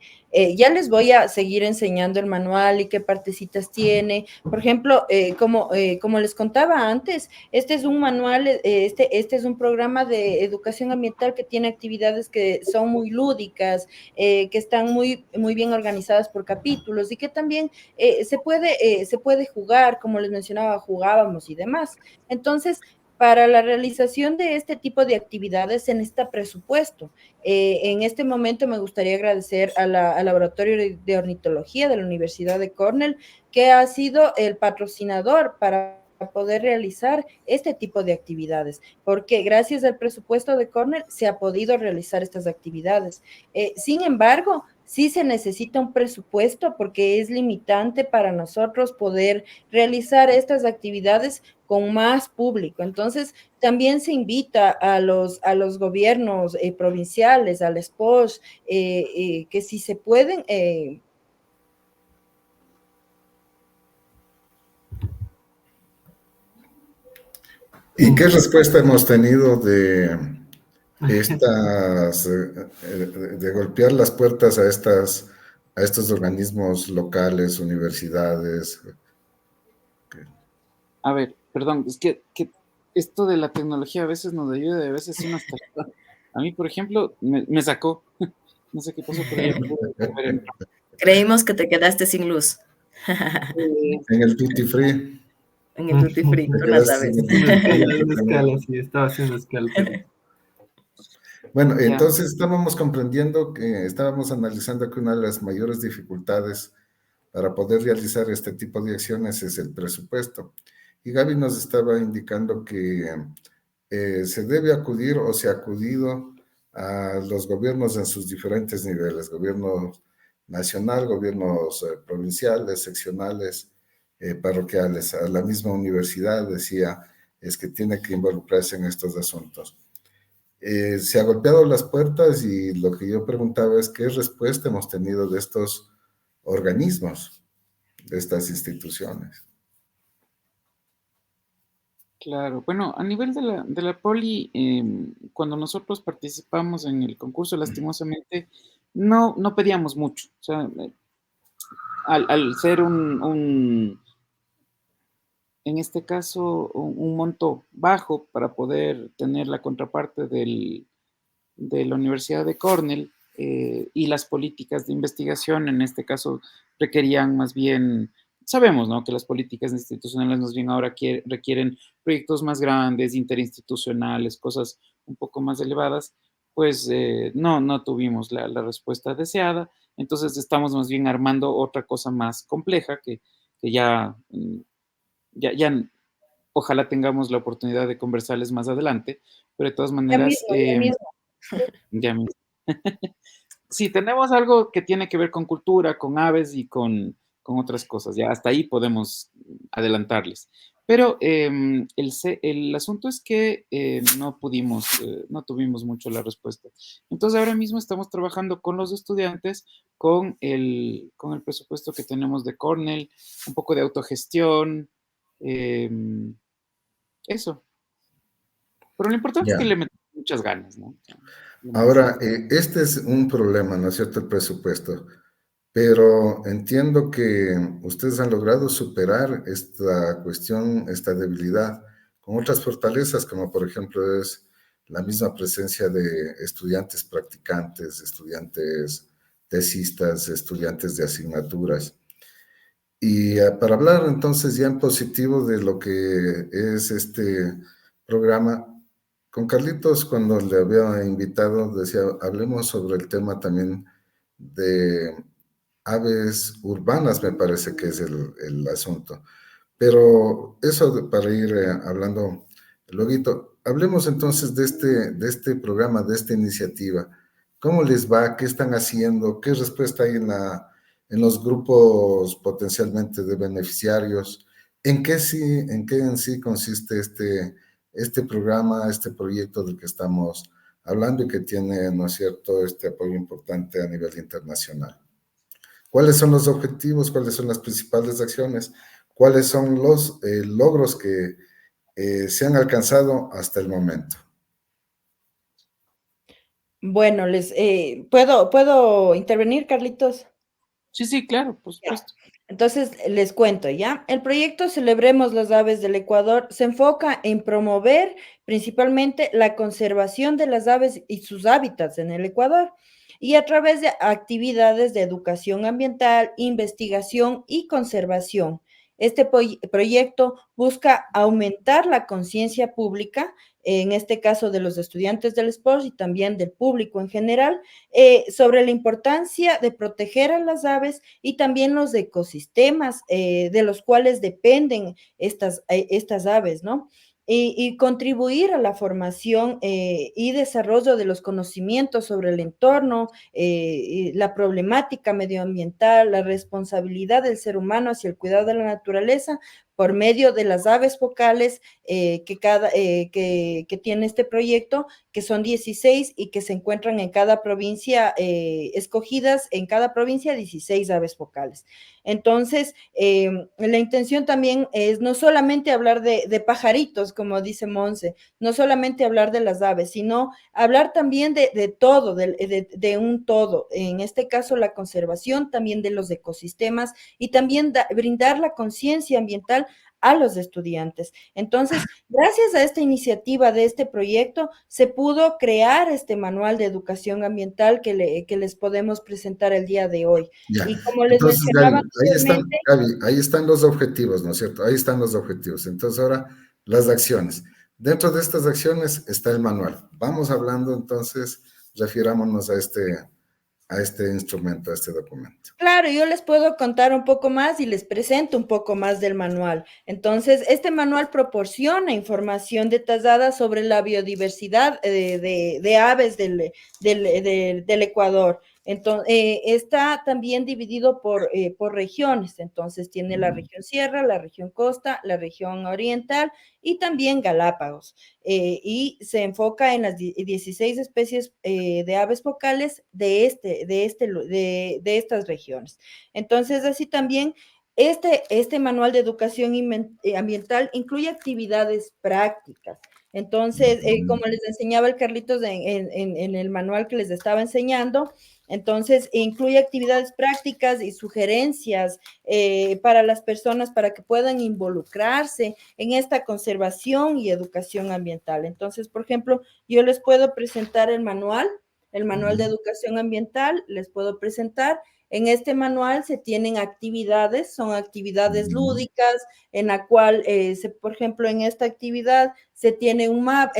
Ya les voy a seguir enseñando el manual y qué partecitas tiene. Por ejemplo, como les contaba antes, este es un manual, este es un programa de educación ambiental que tiene actividades que son muy lúdicas, que están muy, muy bien organizadas por capítulos y que también se puede jugar, como les mencionaba, jugábamos y demás. Entonces, para la realización de este tipo de actividades se necesita presupuesto. En este momento me gustaría agradecer al Laboratorio de Ornitología de la Universidad de Cornell, que ha sido el patrocinador para poder realizar este tipo de actividades, porque gracias al presupuesto de Cornell se ha podido realizar estas actividades. Sin embargo, sí se necesita un presupuesto porque es limitante para nosotros poder realizar estas actividades con más público. Entonces, también se invita a los gobiernos provinciales, al SPOS, que si se pueden... ¿Y qué respuesta hemos tenido de estas, de golpear las puertas a estos organismos locales, universidades? a ver, perdón, es que esto de la tecnología a veces nos ayuda y a veces sí nos tacha. A mí, por ejemplo, me sacó. No sé qué pasó, pero ya pude volver a entrar. Creímos que te quedaste sin luz. En el Duty Free. En el Duty Free, Te tú no quedaste sabes. en el Duty Free. Una escala, sí, estaba haciendo escala. Bueno, Ya. entonces estábamos comprendiendo que estábamos analizando que una de las mayores dificultades para poder realizar este tipo de acciones es el presupuesto. Y Gaby nos estaba indicando que se debe acudir o se ha acudido a los gobiernos en sus diferentes niveles, gobierno nacional, gobiernos provinciales, seccionales, parroquiales, a la misma universidad, decía, es que tiene que involucrarse en estos asuntos. Se ha golpeado las puertas y lo que yo preguntaba es qué respuesta hemos tenido de estos organismos, de estas instituciones. Claro, bueno, a nivel de la poli, cuando nosotros participamos en el concurso, lastimosamente, no pedíamos mucho. O sea, al ser en este caso, un monto bajo para poder tener la contraparte de la Universidad de Cornell, y las políticas de investigación, en este caso, requerían más bien, sabemos, ¿no?, que las políticas institucionales más bien ahora requieren proyectos más grandes, interinstitucionales, cosas un poco más elevadas. pues no tuvimos la respuesta deseada. Entonces estamos más bien armando otra cosa más compleja que ya ojalá tengamos la oportunidad de conversarles más adelante, pero de todas Ya maneras, mismo, ya mismo. ya mismo. Sí, tenemos algo que tiene que ver con cultura, con aves y con otras cosas. Ya hasta ahí podemos adelantarles. Pero el asunto es que no tuvimos mucho la respuesta. Entonces ahora mismo estamos trabajando con los estudiantes, con el presupuesto que tenemos de Cornell, un poco de autogestión, eso. Pero lo importante es Ya. que le metamos muchas ganas, ¿no? Ahora, este es un problema, ¿no es cierto?, el presupuesto, pero entiendo que ustedes han logrado superar esta cuestión, esta debilidad, con otras fortalezas, como por ejemplo es la misma presencia de estudiantes practicantes, estudiantes tesistas, estudiantes de asignaturas. Y para hablar entonces ya en positivo de lo que es este programa, con Carlitos cuando le había invitado decía, hablemos sobre el tema también de aves urbanas, me parece que es el asunto. Pero eso para ir hablando luego, hablemos entonces de este programa, de esta iniciativa. ¿Cómo les va? ¿Qué están haciendo? ¿Qué respuesta hay en los grupos potencialmente de beneficiarios? En qué en sí consiste este programa, este proyecto del que estamos hablando y que tiene, ¿no es cierto?, este apoyo importante a nivel internacional? ¿Cuáles son los objetivos? ¿Cuáles son las principales acciones? ¿Cuáles son los logros que se han alcanzado hasta el momento? Bueno, ¿puedo intervenir, Carlitos? Sí, claro, por Ya. supuesto. Entonces, les cuento, ¿ya? El proyecto Celebremos las Aves del Ecuador se enfoca en promover principalmente la conservación de las aves y sus hábitats en el Ecuador y a través de actividades de educación ambiental, investigación y conservación. Este proyecto busca aumentar la conciencia pública, en este caso de los estudiantes del SPOS y también del público en general, sobre la importancia de proteger a las aves y también los ecosistemas de los cuales dependen estas aves, ¿no? Y contribuir a la formación y desarrollo de los conocimientos sobre el entorno, la problemática medioambiental, la responsabilidad del ser humano hacia el cuidado de la naturaleza por medio de las aves focales que tiene este proyecto, que son 16 y que se encuentran en cada provincia, escogidas en cada provincia 16 aves focales. Entonces, la intención también es no solamente hablar de pajaritos, como dice Monse, no solamente hablar de las aves, sino hablar también de todo, de un todo. En este caso, la conservación también de los ecosistemas y también brindar la conciencia ambiental a los estudiantes. Entonces, gracias a esta iniciativa de este proyecto, se pudo crear este manual de educación ambiental que les podemos presentar el día de hoy. Ya, Y como les entonces mencionaba anteriormente, Gaby, ahí están los objetivos, ¿no es cierto? Ahí están los objetivos. Entonces ahora las acciones. Dentro de estas acciones está el manual. Vamos hablando entonces, refirámonos a este instrumento, a este documento. claro, yo les puedo contar un poco más y les presento un poco más del manual. Entonces, este manual proporciona información detallada sobre la biodiversidad de aves del Ecuador. Entonces, está también dividido por regiones. Entonces, tiene la región Sierra, la región Costa, la región Oriental y también Galápagos. Y se enfoca en las 16 especies de aves focales de estas regiones. Entonces, así también, este manual de educación ambiental incluye actividades prácticas. Entonces, como les enseñaba el Carlitos en el manual que les estaba enseñando, entonces incluye actividades prácticas y sugerencias para las personas para que puedan involucrarse en esta conservación y educación ambiental. Entonces, por ejemplo, yo les puedo presentar el manual de educación ambiental, les puedo presentar En este manual se tienen actividades, son actividades lúdicas, en la cual, por ejemplo, en esta actividad se tiene una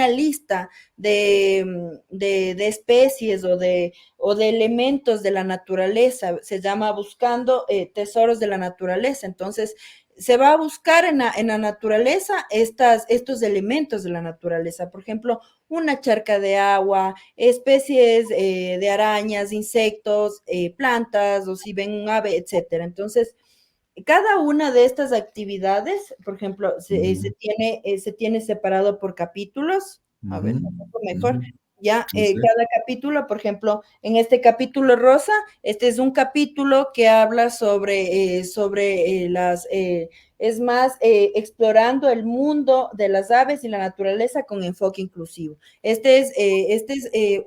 lista de especies o de elementos de la naturaleza, se llama Buscando Tesoros de la Naturaleza. Entonces, se va a buscar en la naturaleza estos elementos de la naturaleza, por ejemplo, una charca de agua, especies de arañas, insectos, plantas, o si ven un ave, etcétera. Entonces, cada una de estas actividades, por ejemplo, se tiene separado por capítulos. A ver, un poco mejor. Ya, cada capítulo, por ejemplo, en este capítulo rosa, este es un capítulo que habla sobre es más, explorando el mundo de las aves y la naturaleza con enfoque inclusivo. Este es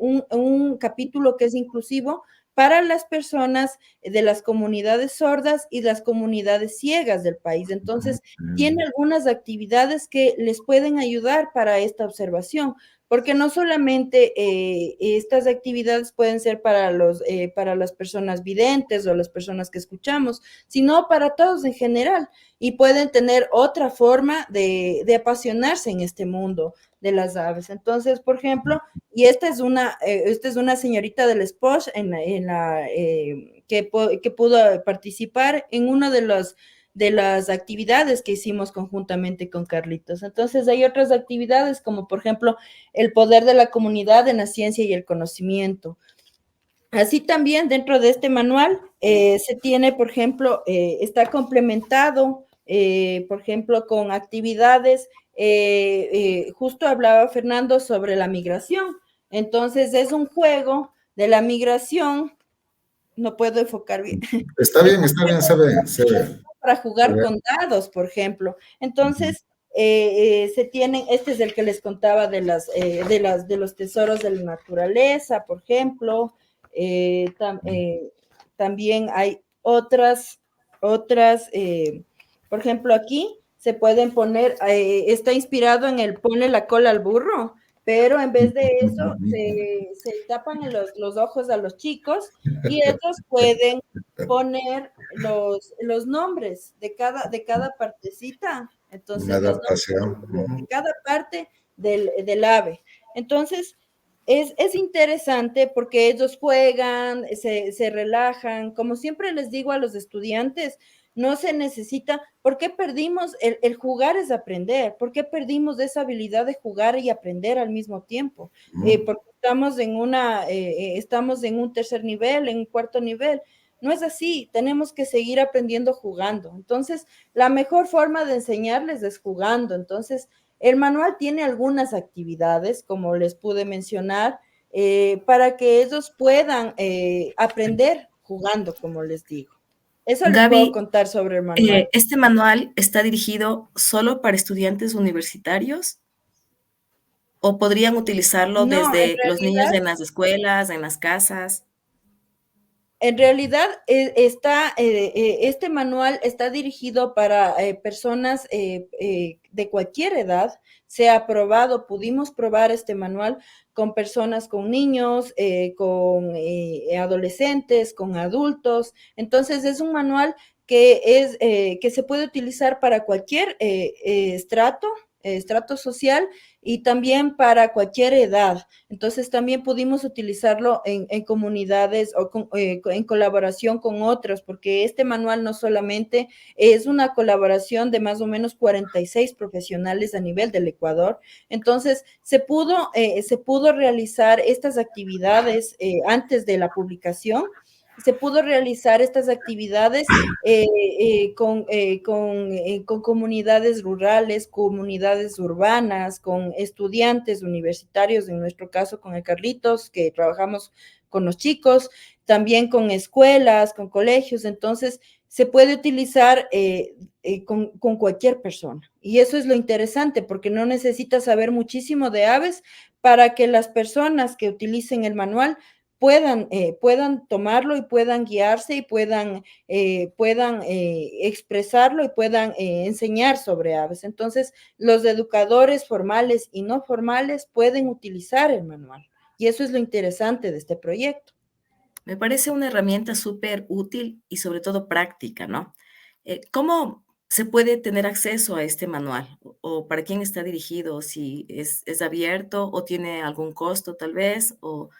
un capítulo que es inclusivo para las personas de las comunidades sordas y las comunidades ciegas del país. Entonces, tiene algunas actividades que les pueden ayudar para esta observación, porque no solamente estas actividades pueden ser para las personas videntes o las personas que escuchamos, sino para todos en general, y pueden tener otra forma de apasionarse en este mundo de las aves. Entonces, por ejemplo, y esta es una señorita del SPOS que pudo participar en una de las actividades que hicimos conjuntamente con Carlitos. Entonces, hay otras actividades como, por ejemplo, el poder de la comunidad en la ciencia y el conocimiento. Así también, dentro de este manual, se tiene, por ejemplo, está complementado, por ejemplo, con actividades, justo hablaba Fernando sobre la migración. Entonces, es un juego de la migración, no puedo enfocar bien. Está bien, se ve. Para jugar con dados, por ejemplo. Entonces, se tienen, este es el que les contaba de los tesoros de la naturaleza, por ejemplo. También hay otras, por ejemplo, aquí se pueden poner, está inspirado en el ponle la cola al burro, pero en vez de eso se tapan los ojos a los chicos y ellos pueden poner los nombres de cada partecita. Entonces, una adaptación. De cada parte del ave. Entonces, es interesante porque ellos juegan, se relajan. Como siempre les digo a los estudiantes, no se necesita, ¿por qué perdimos? El jugar es aprender. ¿Por qué perdimos esa habilidad de jugar y aprender al mismo tiempo? Porque estamos en un tercer nivel, en un cuarto nivel. No es así, tenemos que seguir aprendiendo jugando. Entonces, la mejor forma de enseñarles es jugando. Entonces, el manual tiene algunas actividades, como les pude mencionar, para que ellos puedan aprender jugando, como les digo. Eso les puedo contar sobre el manual. ¿Este manual está dirigido solo para estudiantes universitarios? ¿O podrían utilizarlo desde los niños en las escuelas, en las casas? En realidad, este manual está dirigido para personas de cualquier edad. Se ha probado, pudimos probar este manual con personas, con niños, con adolescentes, con adultos. Entonces, es un manual que se puede utilizar para cualquier estrato social y también para cualquier edad. Entonces también pudimos utilizarlo en comunidades o en colaboración con otros, porque este manual no solamente es una colaboración de más o menos 46 profesionales a nivel del Ecuador. Entonces se pudo realizar estas actividades antes de la publicación. Se pudo realizar estas actividades con comunidades rurales, comunidades urbanas, con estudiantes universitarios, en nuestro caso con el Carlitos, que trabajamos con los chicos, también con escuelas, con colegios. Entonces, se puede utilizar con cualquier persona. Y eso es lo interesante, porque no necesitas saber muchísimo de aves para que las personas que utilicen el manual puedan tomarlo y puedan guiarse y puedan expresarlo y puedan enseñar sobre aves. Entonces, los educadores formales y no formales pueden utilizar el manual. Y eso es lo interesante de este proyecto. Me parece una herramienta súper útil y sobre todo práctica, ¿no? ¿Cómo se puede tener acceso a este manual? ¿O para quién está dirigido? ¿Si es abierto o tiene algún costo tal vez? O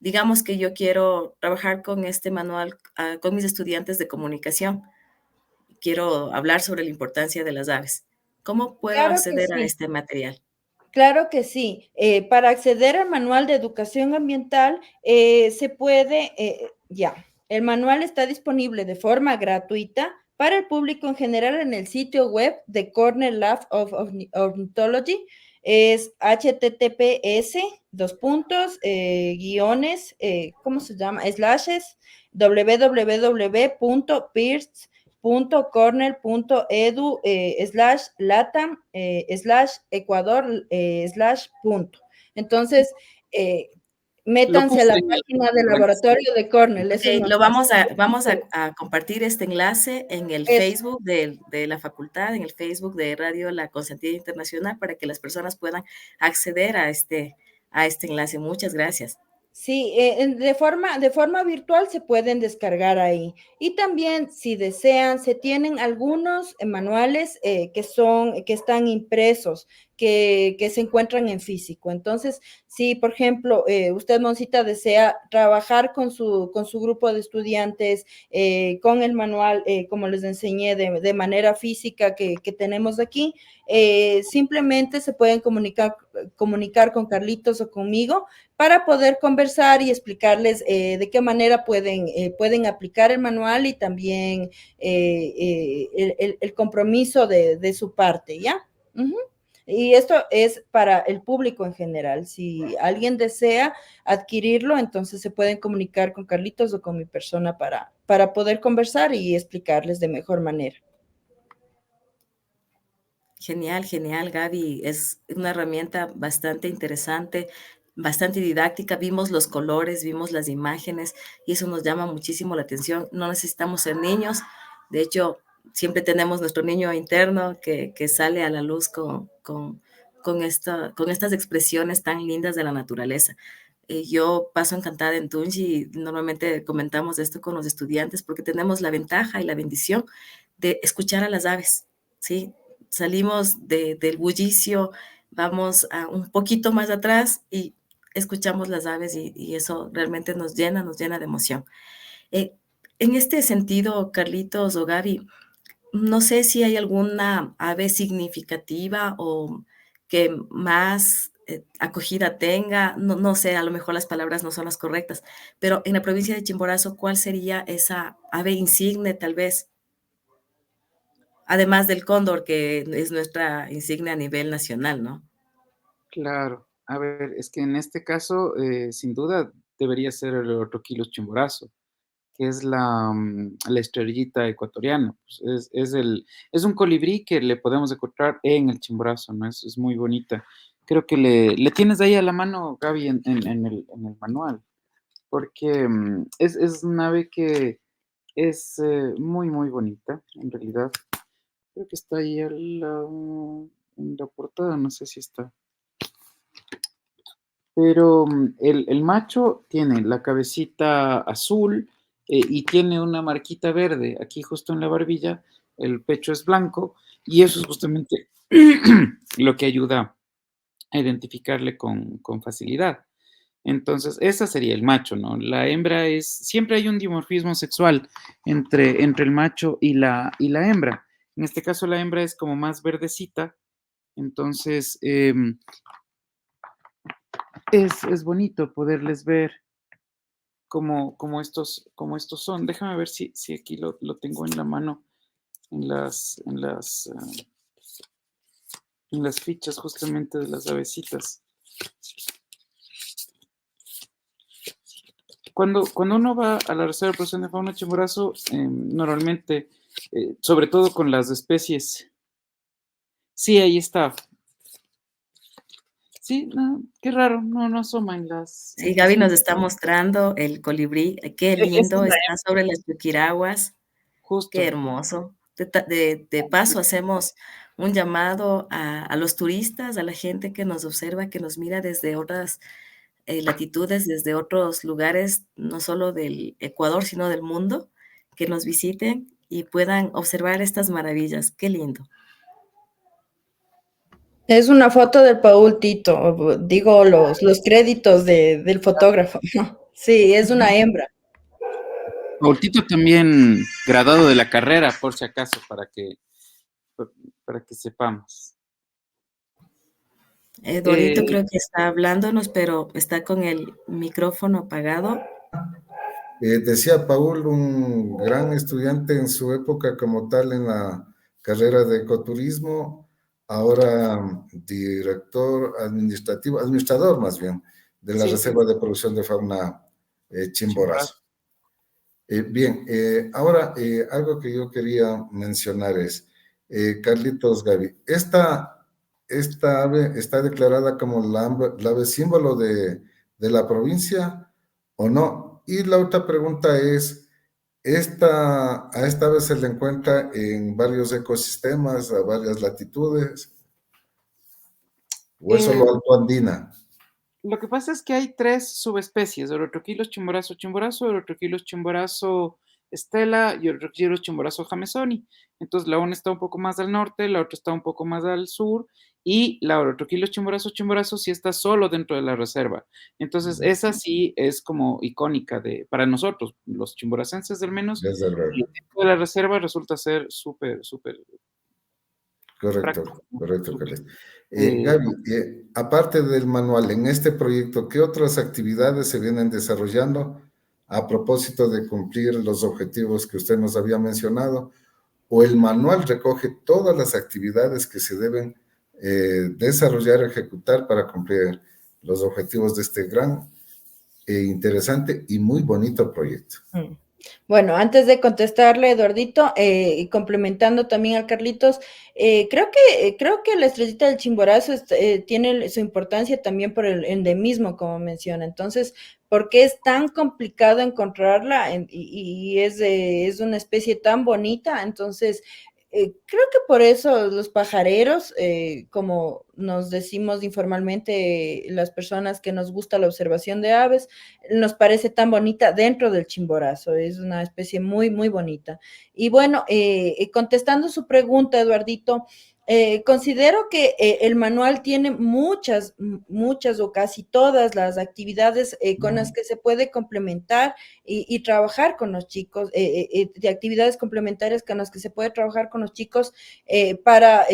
digamos que yo quiero trabajar con este manual con mis estudiantes de comunicación. Quiero hablar sobre la importancia de las aves. ¿Cómo puedo Claro que acceder a sí. este material? Claro que sí. Para acceder al manual de educación ambiental, se puede, el manual está disponible de forma gratuita para el público en general en el sitio web de Cornell Lab of Ornithology. Es https, dos puntos, guiones, ¿cómo se llama? Slashes, www.pierce.cornell.edu /latam /ecuador /punto. Entonces, Lo métanse a la puse en página del el... laboratorio de Cornell, Ok, eso es más lo fácil. vamos a compartir este enlace en el Eso. Facebook de la facultad, en el Facebook de Radio La Consentida Internacional, para que las personas puedan acceder a este enlace. Muchas gracias. Sí, de forma virtual se pueden descargar ahí. Y también, si desean, se tienen algunos manuales que están impresos, que se encuentran en físico. Entonces, si, por ejemplo, usted, Moncita, desea trabajar con su grupo de estudiantes, con el manual, como les enseñé, de manera física que tenemos aquí, simplemente se pueden comunicar con Carlitos o conmigo para poder conversar y explicarles de qué manera pueden aplicar el manual y también el compromiso de su parte, ¿ya? Uh-huh. Y esto es para el público en general. Si alguien desea adquirirlo, entonces se pueden comunicar con Carlitos o con mi persona para poder conversar y explicarles de mejor manera. Genial, genial, Gaby. Es una herramienta bastante interesante, bastante didáctica. Vimos los colores, vimos las imágenes y eso nos llama muchísimo la atención. No necesitamos ser niños. De hecho, siempre tenemos nuestro niño interno que sale a la luz con estas expresiones tan lindas de la naturaleza. Yo paso encantada en Tunji y normalmente comentamos esto con los estudiantes porque tenemos la ventaja y la bendición de escuchar a las aves, ¿sí? Salimos del bullicio, vamos a un poquito más atrás y escuchamos las aves y eso realmente nos llena de emoción. Eh, en este sentido, Carlitos o Gaby, no sé si hay alguna ave significativa o que más acogida tenga, no sé, a lo mejor las palabras no son las correctas, pero en la provincia de Chimborazo, ¿cuál sería esa ave insigne tal vez? Además del cóndor, que es nuestra insignia a nivel nacional, ¿no? Claro, a ver, es que en este caso, sin duda, debería ser el Ortoquilus chimborazo, que es la estrellita ecuatoriana. Pues es un colibrí que le podemos encontrar en el chimborazo, ¿no? Es muy bonita. Creo que le tienes ahí a la mano, Gaby, en el manual, porque es una ave que es muy, muy bonita, en realidad. Creo que está ahí en la portada, no sé si está. Pero el macho tiene la cabecita azul y tiene una marquita verde aquí justo en la barbilla, el pecho es blanco y eso es justamente lo que ayuda a identificarle con facilidad. Entonces, esa sería el macho, ¿no? La hembra siempre hay un dimorfismo sexual entre el macho y la hembra. En este caso, la hembra es como más verdecita, entonces es bonito poderles ver como estos son. Déjame ver si aquí lo tengo en la mano, en las fichas justamente de las avecitas. Cuando uno va a la Reserva de Protección de Fauna Chimborazo, normalmente, sobre todo con las especies, sí, ahí está. Sí, no, qué raro, no asoma en las... Sí, Gaby nos está mostrando el colibrí. Qué Esa es lindo, la está sobre las yuquiraguas. Qué justo. hermoso. De paso, hacemos un llamado a los turistas, a la gente que nos observa, que nos mira desde latitudes desde otros lugares, no solo del Ecuador, sino del mundo, que nos visiten y puedan observar estas maravillas. Qué lindo. Es una foto del Paul Tito, digo los créditos del fotógrafo. Sí, es una hembra. Paultito también graduado de la carrera, por si acaso, para que sepamos. Eduardito creo que está hablándonos, pero está con el micrófono apagado. Decía Paul, un gran estudiante en su época como tal en la carrera de ecoturismo, ahora director administrativo, administrador más bien, de la Sí. Reserva de Producción de Fauna Chimborazo. Chimborazo. Bien, ahora algo que yo quería mencionar es, Carlitos Gaby, esta ave está declarada como la ave símbolo de la provincia o no. Y la otra pregunta es, a esta ave se le encuentra en varios ecosistemas, a varias latitudes, o es Eh, solo altoandina. Lo que pasa es que hay 3 subespecies: Orotrochilus chimborazo chimborazo, Orotrochilus chimborazo estela y Orotrochilus chimborazo jamesoni. Entonces, la una está un poco más al norte, la otra está un poco más al sur, y la Orotrochilus chimborazo chimborazo sí está solo dentro de la reserva. Entonces, esa sí es como icónica para nosotros, los chimboracenses al menos, Desde luego. y dentro de la reserva resulta ser súper, súper Correcto, práctico. correcto, súper, Carlos. eh, Gaby, aparte del manual, en este proyecto, ¿qué otras actividades se vienen desarrollando a propósito de cumplir los objetivos que usted nos había mencionado? ¿O el manual recoge todas las actividades que se deben desarrollar, ejecutar para cumplir los objetivos de este gran, interesante y muy bonito proyecto? Bueno, antes de contestarle, Eduardito, y complementando también al Carlitos, creo que la estrellita del Chimborazo tiene su importancia también por el endemismo, como menciona. Entonces, ¿por qué es tan complicado encontrarla y es una especie tan bonita? Entonces, creo que por eso los pajareros, como nos decimos informalmente, las personas que nos gusta la observación de aves, nos parece tan bonita dentro del Chimborazo. Es una especie muy, muy bonita. Y bueno, contestando su pregunta, Eduardito, considero que el manual tiene muchas o casi todas las actividades con las que se puede complementar y trabajar con los chicos, de actividades complementarias con las que se puede trabajar con los chicos para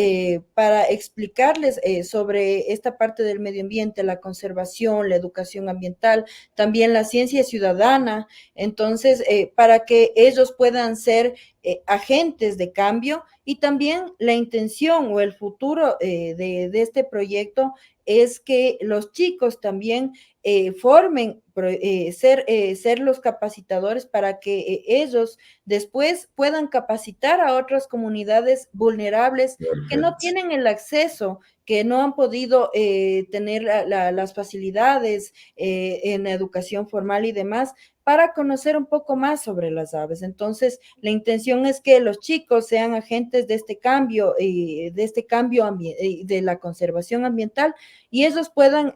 explicarles sobre esta parte del medio ambiente, la conservación, la educación ambiental, también la ciencia ciudadana. Entonces, para que ellos puedan ser agentes de cambio, y también la intención o el futuro de este proyecto es que los chicos también formen, ser los capacitadores para que ellos después puedan capacitar a otras comunidades vulnerables que no Perfecto. tienen el acceso, que no han podido tener las facilidades en la educación formal y demás, para conocer un poco más sobre las aves. Entonces, la intención es que los chicos sean agentes de este cambio, de la conservación ambiental, y ellos puedan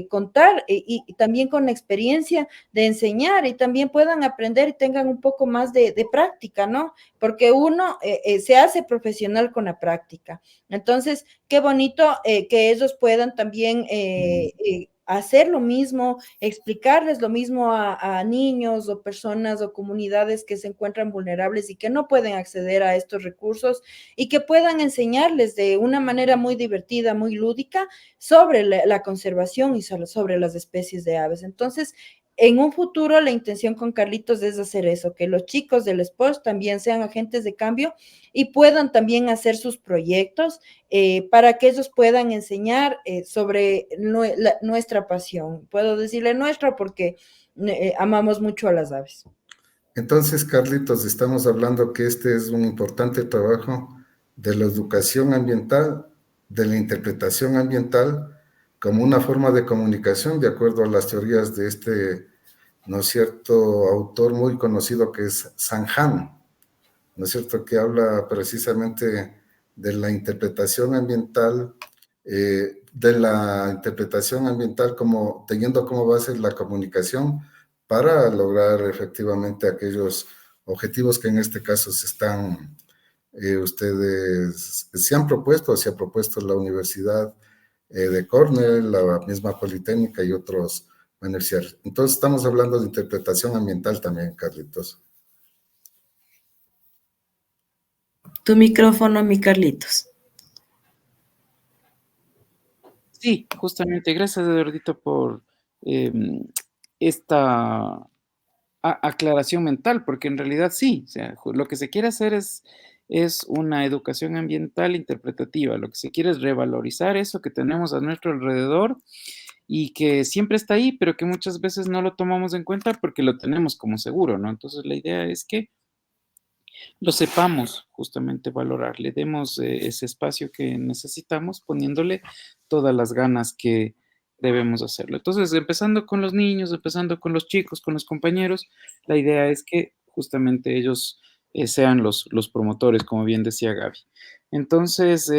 contar y también con la experiencia de enseñar, y también puedan aprender y tengan un poco más de práctica, ¿no? Porque uno se hace profesional con la práctica. Entonces, qué bonito que ellos puedan también hacer lo mismo, explicarles lo mismo a niños o personas o comunidades que se encuentran vulnerables y que no pueden acceder a estos recursos, y que puedan enseñarles de una manera muy divertida, muy lúdica, sobre la conservación y sobre las especies de aves. Entonces, en un futuro, la intención con Carlitos es hacer eso, que los chicos del SPOS también sean agentes de cambio y puedan también hacer sus proyectos para que ellos puedan enseñar sobre nuestra pasión. Puedo decirle nuestra porque amamos mucho a las aves. Entonces, Carlitos, estamos hablando que este es un importante trabajo de la educación ambiental, de la interpretación ambiental, como una forma de comunicación, de acuerdo a las teorías de este, ¿no es cierto?, autor muy conocido que es Sanjan, ¿no es cierto?, que habla precisamente de la interpretación ambiental de la interpretación ambiental como teniendo como base la comunicación para lograr efectivamente aquellos objetivos que en este caso ustedes se han propuesto, se ha propuesto la Universidad de Cornell, la misma Politécnica y otros universidades. Entonces estamos hablando de interpretación ambiental también, Carlitos. Tu micrófono, mi Carlitos. Sí, justamente, gracias Eduardito por esta aclaración mental, porque en realidad sí, o sea, lo que se quiere hacer es una educación ambiental interpretativa, lo que se quiere es revalorizar eso que tenemos a nuestro alrededor y que siempre está ahí, pero que muchas veces no lo tomamos en cuenta porque lo tenemos como seguro, ¿no? Entonces la idea es que lo sepamos justamente valorar, le demos ese espacio que necesitamos, poniéndole todas las ganas que debemos hacerlo. Entonces, empezando con los niños, empezando con los chicos, con los compañeros, la idea es que justamente ellos sean los promotores, como bien decía Gaby. Entonces,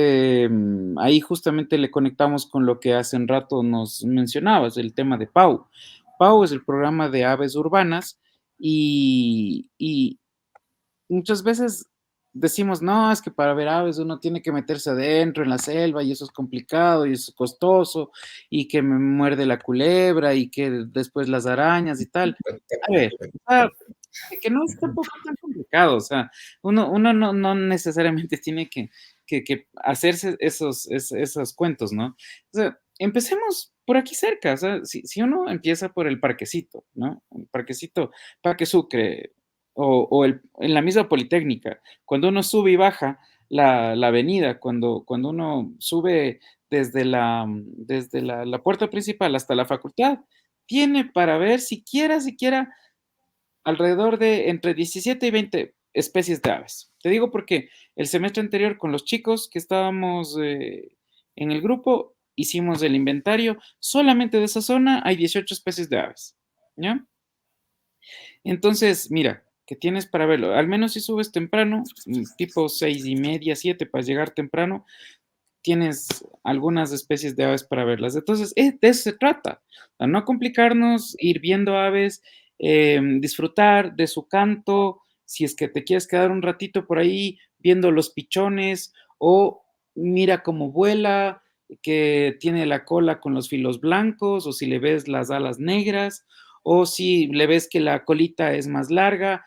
ahí justamente le conectamos con lo que hace un rato nos mencionabas, el tema de PAU. PAU es el programa de aves urbanas y muchas veces decimos, no, es que para ver aves uno tiene que meterse adentro en la selva y eso es complicado y es costoso y que me muerde la culebra y que después las arañas y tal. A ver, que no es tampoco tan complicado, o sea, uno no necesariamente tiene que hacerse esos cuentos, ¿no? O sea, empecemos por aquí cerca, o sea, si uno empieza por el parquecito, ¿no? El parquecito Parque Sucre, en la misma Politécnica, cuando uno sube y baja la avenida, cuando uno sube desde la puerta principal hasta la facultad, tiene para ver siquiera alrededor de entre 17 y 20 especies de aves. Te digo porque el semestre anterior con los chicos que estábamos en el grupo, hicimos el inventario, solamente de esa zona hay 18 especies de aves, ¿ya? Entonces, mira, que tienes para verlo. Al menos si subes temprano, tipo 6:30, 7, para llegar temprano, tienes algunas especies de aves para verlas. Entonces, de eso se trata. O sea, no complicarnos, ir viendo aves, disfrutar de su canto. Si es que te quieres quedar un ratito por ahí viendo los pichones o mira cómo vuela, que tiene la cola con los filos blancos, o si le ves las alas negras, o si le ves que la colita es más larga,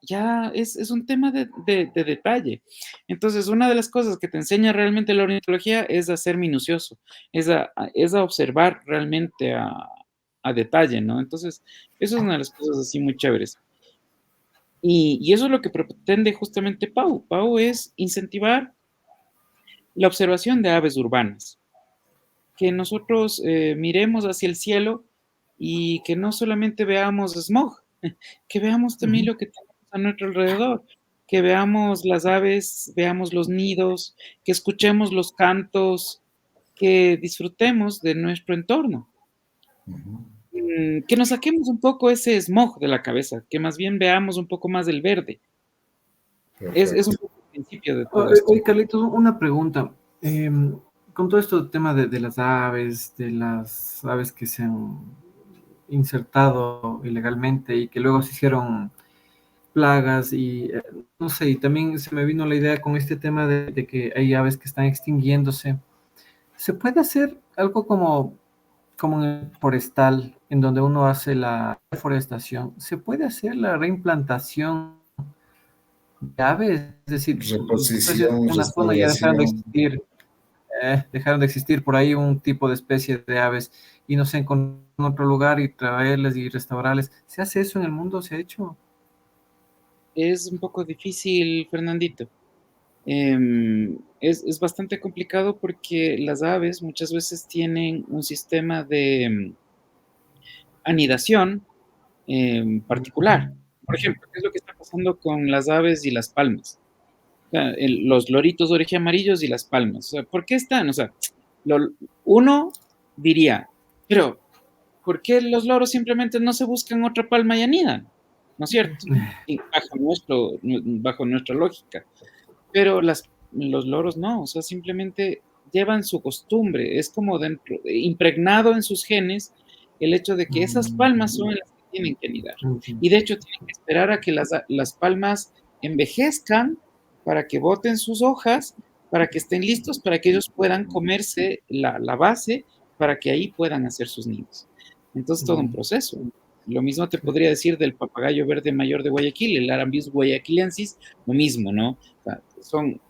ya es un tema de detalle. Entonces, una de las cosas que te enseña realmente la ornitología es a ser minucioso, es a observar realmente a detalle, ¿no? Entonces, eso es una de las cosas así muy chéveres. Y eso es lo que pretende justamente Pau. Pau es incentivar la observación de aves urbanas, que nosotros miremos hacia el cielo y que no solamente veamos smog, que veamos también lo que tenemos a nuestro alrededor, que veamos las aves, veamos los nidos, que escuchemos los cantos, que disfrutemos de nuestro entorno. Que nos saquemos un poco ese smog de la cabeza, que más bien veamos un poco más del verde. Es un poco el principio de todo esto. Oye, Carlitos, una pregunta. Con todo esto tema de las aves que se han insertado ilegalmente y que luego se hicieron plagas y no sé, y también se me vino la idea con este tema de que hay aves que están extinguiéndose. ¿Se puede hacer algo como en el forestal, en donde uno hace la deforestación? ¿Se puede hacer la reimplantación de aves? Es decir, Reposición, una zona ya restauración. dejaron de existir por ahí un tipo de especie de aves y no sé, encontrar en otro lugar y traerles y restaurarles. ¿Se hace eso en el mundo? ¿Se ha hecho? Es un poco difícil, Fernandito. Es bastante complicado porque las aves muchas veces tienen un sistema de anidación particular. Por ejemplo, ¿qué es lo que está pasando con las aves y las palmas? O sea, los loritos de oreja amarillos y las palmas. O sea, ¿por qué están? O sea, uno diría, pero ¿por qué los loros simplemente no se buscan otra palma y anidan? ¿No es cierto? Y bajo nuestra lógica. Pero los loros no, o sea, simplemente llevan su costumbre, es como dentro, impregnado en sus genes el hecho de que esas palmas son las que tienen que anidar. Y de hecho tienen que esperar a que las palmas envejezcan para que boten sus hojas, para que estén listos, para que ellos puedan comerse la base, para que ahí puedan hacer sus nidos. Entonces, todo un proceso. Lo mismo te podría decir del papagayo verde mayor de Guayaquil, el Arambis guayaquilensis, lo mismo, ¿no? O sea,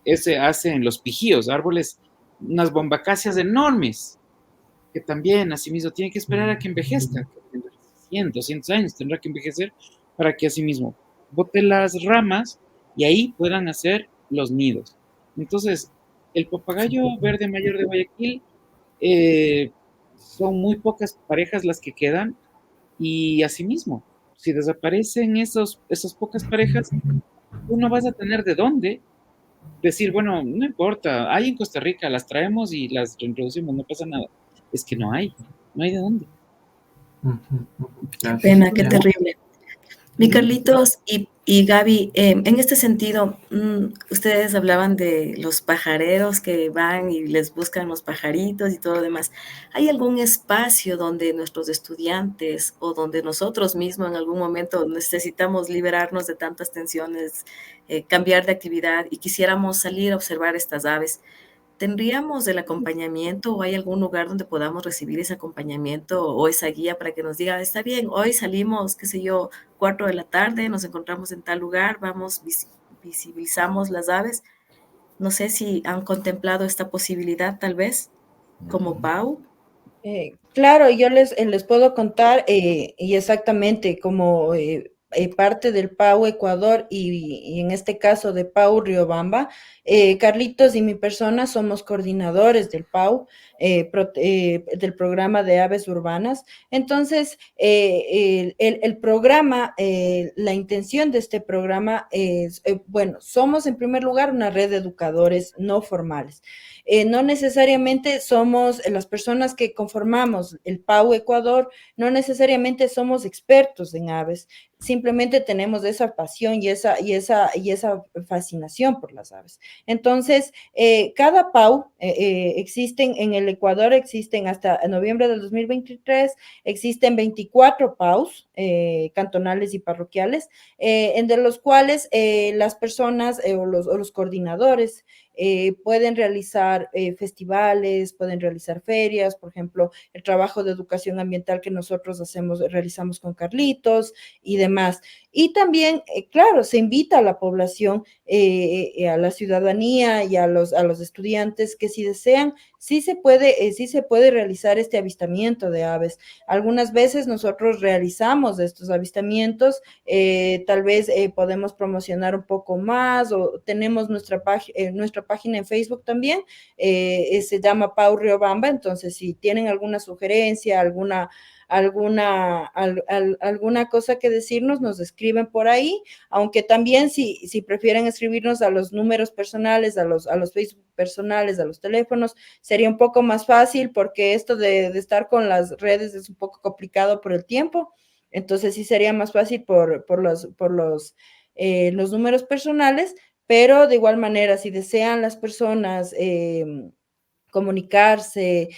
ese hace en los pijíos, árboles, unas bombacáceas enormes, que también, asimismo, tienen que esperar a que envejezcan, que tendrá 100, 200 años tendrá que envejecer para que, asimismo, bote las ramas y ahí puedan hacer los nidos. Entonces, el papagayo verde mayor de Guayaquil, son muy pocas parejas las que quedan, y asimismo, si desaparecen esas pocas parejas, tú no vas a tener de dónde decir, bueno, no importa, hay en Costa Rica, las traemos y las reintroducimos, no pasa nada. Es que no hay de dónde. Qué pena, qué terrible. Mi Carlitos y Gaby, en este sentido, ustedes hablaban de los pajareros que van y les buscan los pajaritos y todo lo demás. ¿Hay algún espacio donde nuestros estudiantes o donde nosotros mismos en algún momento necesitamos liberarnos de tantas tensiones, cambiar de actividad y quisiéramos salir a observar estas aves? ¿Tendríamos el acompañamiento o hay algún lugar donde podamos recibir ese acompañamiento o esa guía para que nos diga, está bien, hoy salimos, qué sé yo, 4 de la tarde, nos encontramos en tal lugar, vamos, visibilizamos las aves? No sé si han contemplado esta posibilidad tal vez como PAU. Claro, yo les puedo contar y exactamente como parte del PAU Ecuador y en este caso de PAU Riobamba, Carlitos y mi persona somos coordinadores del PAU, del programa de aves urbanas. Entonces, el programa, la intención de este programa es, bueno, somos en primer lugar una red de educadores no formales. No necesariamente somos las personas que conformamos el PAU Ecuador, no necesariamente somos expertos en aves, simplemente tenemos esa pasión y esa fascinación por las aves. Entonces, cada PAU, existen en el Ecuador, existen hasta noviembre del 2023, existen 24 PAUs cantonales y parroquiales, entre los cuales las personas o los coordinadores pueden realizar festivales, pueden realizar ferias, por ejemplo, el trabajo de educación ambiental que nosotros realizamos con Carlitos y demás. Y también, claro, se invita a la población, a la ciudadanía y a los estudiantes que si desean, sí se puede realizar este avistamiento de aves. Algunas veces nosotros realizamos estos avistamientos, tal vez podemos promocionar un poco más o tenemos nuestra página en Facebook también, se llama Pau Riobamba, entonces si tienen alguna sugerencia, alguna cosa que decirnos, nos escriben por ahí, aunque también si prefieren escribirnos a los números personales, a los Facebook personales, a los teléfonos, sería un poco más fácil porque esto de estar con las redes es un poco complicado por el tiempo, entonces sí sería más fácil por los números personales, pero de igual manera, si desean las personas comunicarse,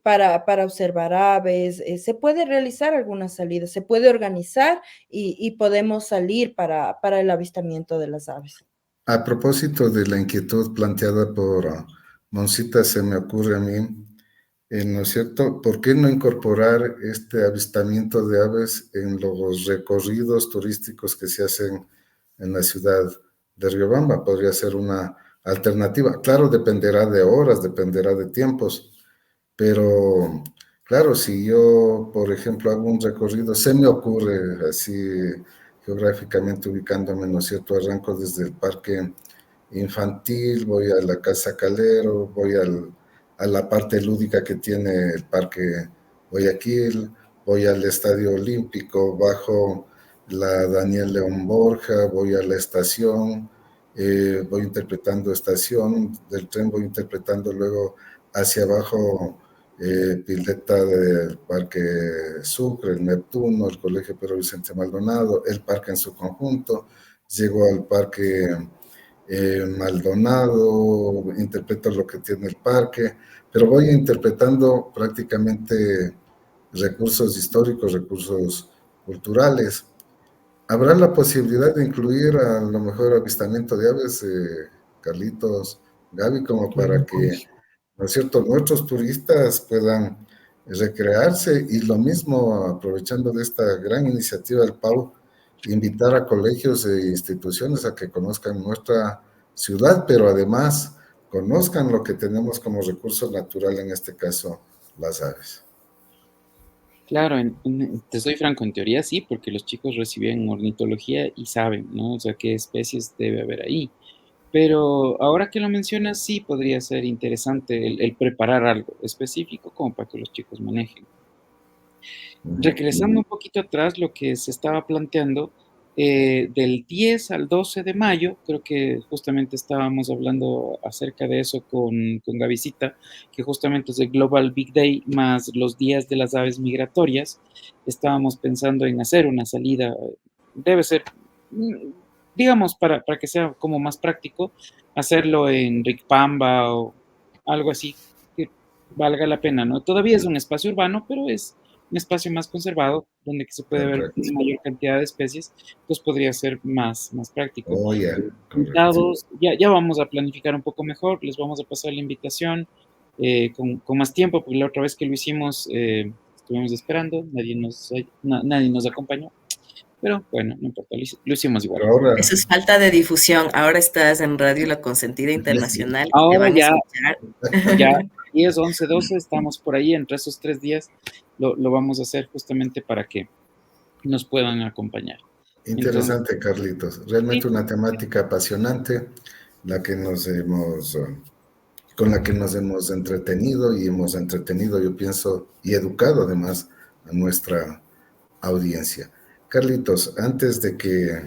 para observar aves, se puede realizar algunas salidas, se puede organizar y podemos salir para el avistamiento de las aves. A propósito de la inquietud planteada por Monsita, se me ocurre a mí, ¿no es cierto? ¿Por qué no incorporar este avistamiento de aves en los recorridos turísticos que se hacen en la ciudad de Riobamba? Podría ser una alternativa. Claro, dependerá de horas, dependerá de tiempos, pero claro, si yo, por ejemplo, hago un recorrido, se me ocurre así geográficamente ubicándome, ¿no es cierto? Arranco desde el parque infantil, voy a la Casa Calero, voy a la parte lúdica que tiene el parque Guayaquil, voy al Estadio Olímpico, bajo la Daniel León Borja, voy a la estación, voy interpretando estación del tren, voy interpretando luego hacia abajo pileta del Parque Sucre, el Neptuno, el Colegio Pedro Vicente Maldonado, el parque en su conjunto, llego al Parque Maldonado, interpreto lo que tiene el parque, pero voy interpretando prácticamente recursos históricos, recursos culturales. ¿Habrá la posibilidad de incluir a lo mejor avistamiento de aves, Carlitos, Gaby, como para que, ¿no es cierto?, nuestros turistas puedan recrearse y lo mismo, aprovechando de esta gran iniciativa del PAU, invitar a colegios e instituciones a que conozcan nuestra ciudad, pero además conozcan lo que tenemos como recurso natural, en este caso, las aves? Claro, te soy franco, en teoría sí, porque los chicos reciben ornitología y saben, ¿no? O sea, qué especies debe haber ahí. Pero ahora que lo mencionas, sí podría ser interesante el preparar algo específico como para que los chicos manejen. Regresando un poquito atrás, lo que se estaba planteando, del 10 al 12 de mayo, creo que justamente estábamos hablando acerca de eso con Gavisita, que justamente es el Global Big Day más los días de las aves migratorias. Estábamos pensando en hacer una salida, debe ser, digamos, para que sea como más práctico, hacerlo en Ricpamba o algo así, que valga la pena, ¿no? Todavía es un espacio urbano, pero es un espacio más conservado, donde se puede ver Correcto. mayor cantidad de especies, pues podría ser más práctico. Oh, ya, correcto. Invitados, ya vamos a planificar un poco mejor, les vamos a pasar la invitación con más tiempo, porque la otra vez que lo hicimos estuvimos esperando, nadie nos acompañó, pero bueno, no importa, lo hicimos igual. Pero ahora, Eso es falta de difusión. Ahora estás en Radio La Consentida Internacional y te Ahora van a escuchar. ya 10, 11, 12, estamos por ahí, entre esos 3 días lo vamos a hacer justamente para que nos puedan acompañar. interesante, Entonces, Carlitos. Realmente sí, una temática apasionante, la que nos hemos, con la que nos hemos entretenido y hemos entretenido, yo pienso, y educado además a nuestra audiencia. Carlitos, antes de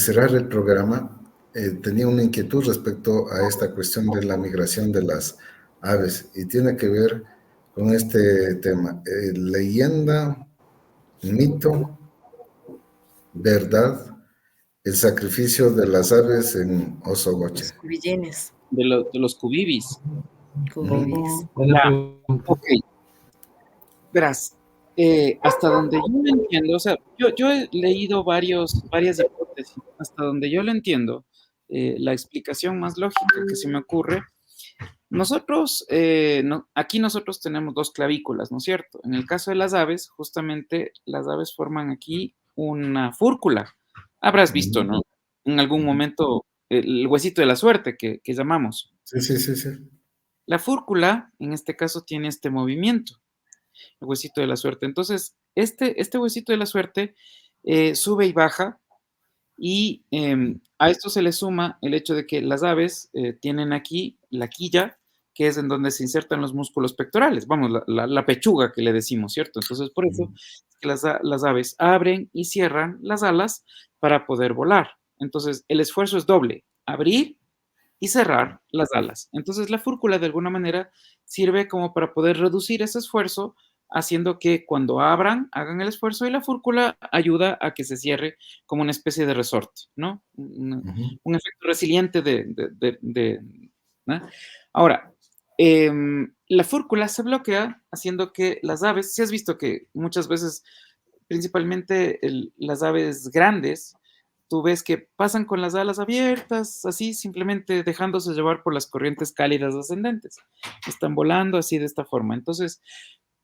cerrar el programa, tenía una inquietud respecto a esta cuestión de la migración de las aves y tiene que ver con este tema. Leyenda, mito, verdad, el sacrificio de las aves en Los Osogoche. cubillines, de los cubibis. cubibis. Buena Ya, pregunta. ok. Verás, hasta donde yo lo entiendo, o sea, yo he leído varias hipótesis, hasta donde yo lo entiendo, la explicación más lógica que se me ocurre, nosotros, aquí nosotros tenemos 2 clavículas, ¿no es cierto? En el caso de las aves, justamente las aves forman aquí una fúrcula. Habrás visto, ¿no? En algún momento el huesito de la suerte que llamamos. Sí, sí, sí, sí. La fúrcula, en este caso, tiene este movimiento, el huesito de la suerte. Entonces, este huesito de la suerte sube y baja y a esto se le suma el hecho de que las aves tienen aquí la quilla, que es en donde se insertan los músculos pectorales, vamos, la pechuga que le decimos, ¿cierto? Entonces, por eso es que las aves abren y cierran las alas para poder volar. Entonces, el esfuerzo es doble, abrir y cerrar las alas. Entonces, la fúrcula de alguna manera sirve como para poder reducir ese esfuerzo, haciendo que cuando abran, hagan el esfuerzo y la fúrcula ayuda a que se cierre como una especie de resorte, ¿no? Un efecto resiliente ¿no? Ahora, la fúrcula se bloquea haciendo que las aves, si has visto que muchas veces, principalmente las aves grandes, tú ves que pasan con las alas abiertas, así, simplemente dejándose llevar por las corrientes cálidas ascendentes. Están volando así de esta forma. Entonces,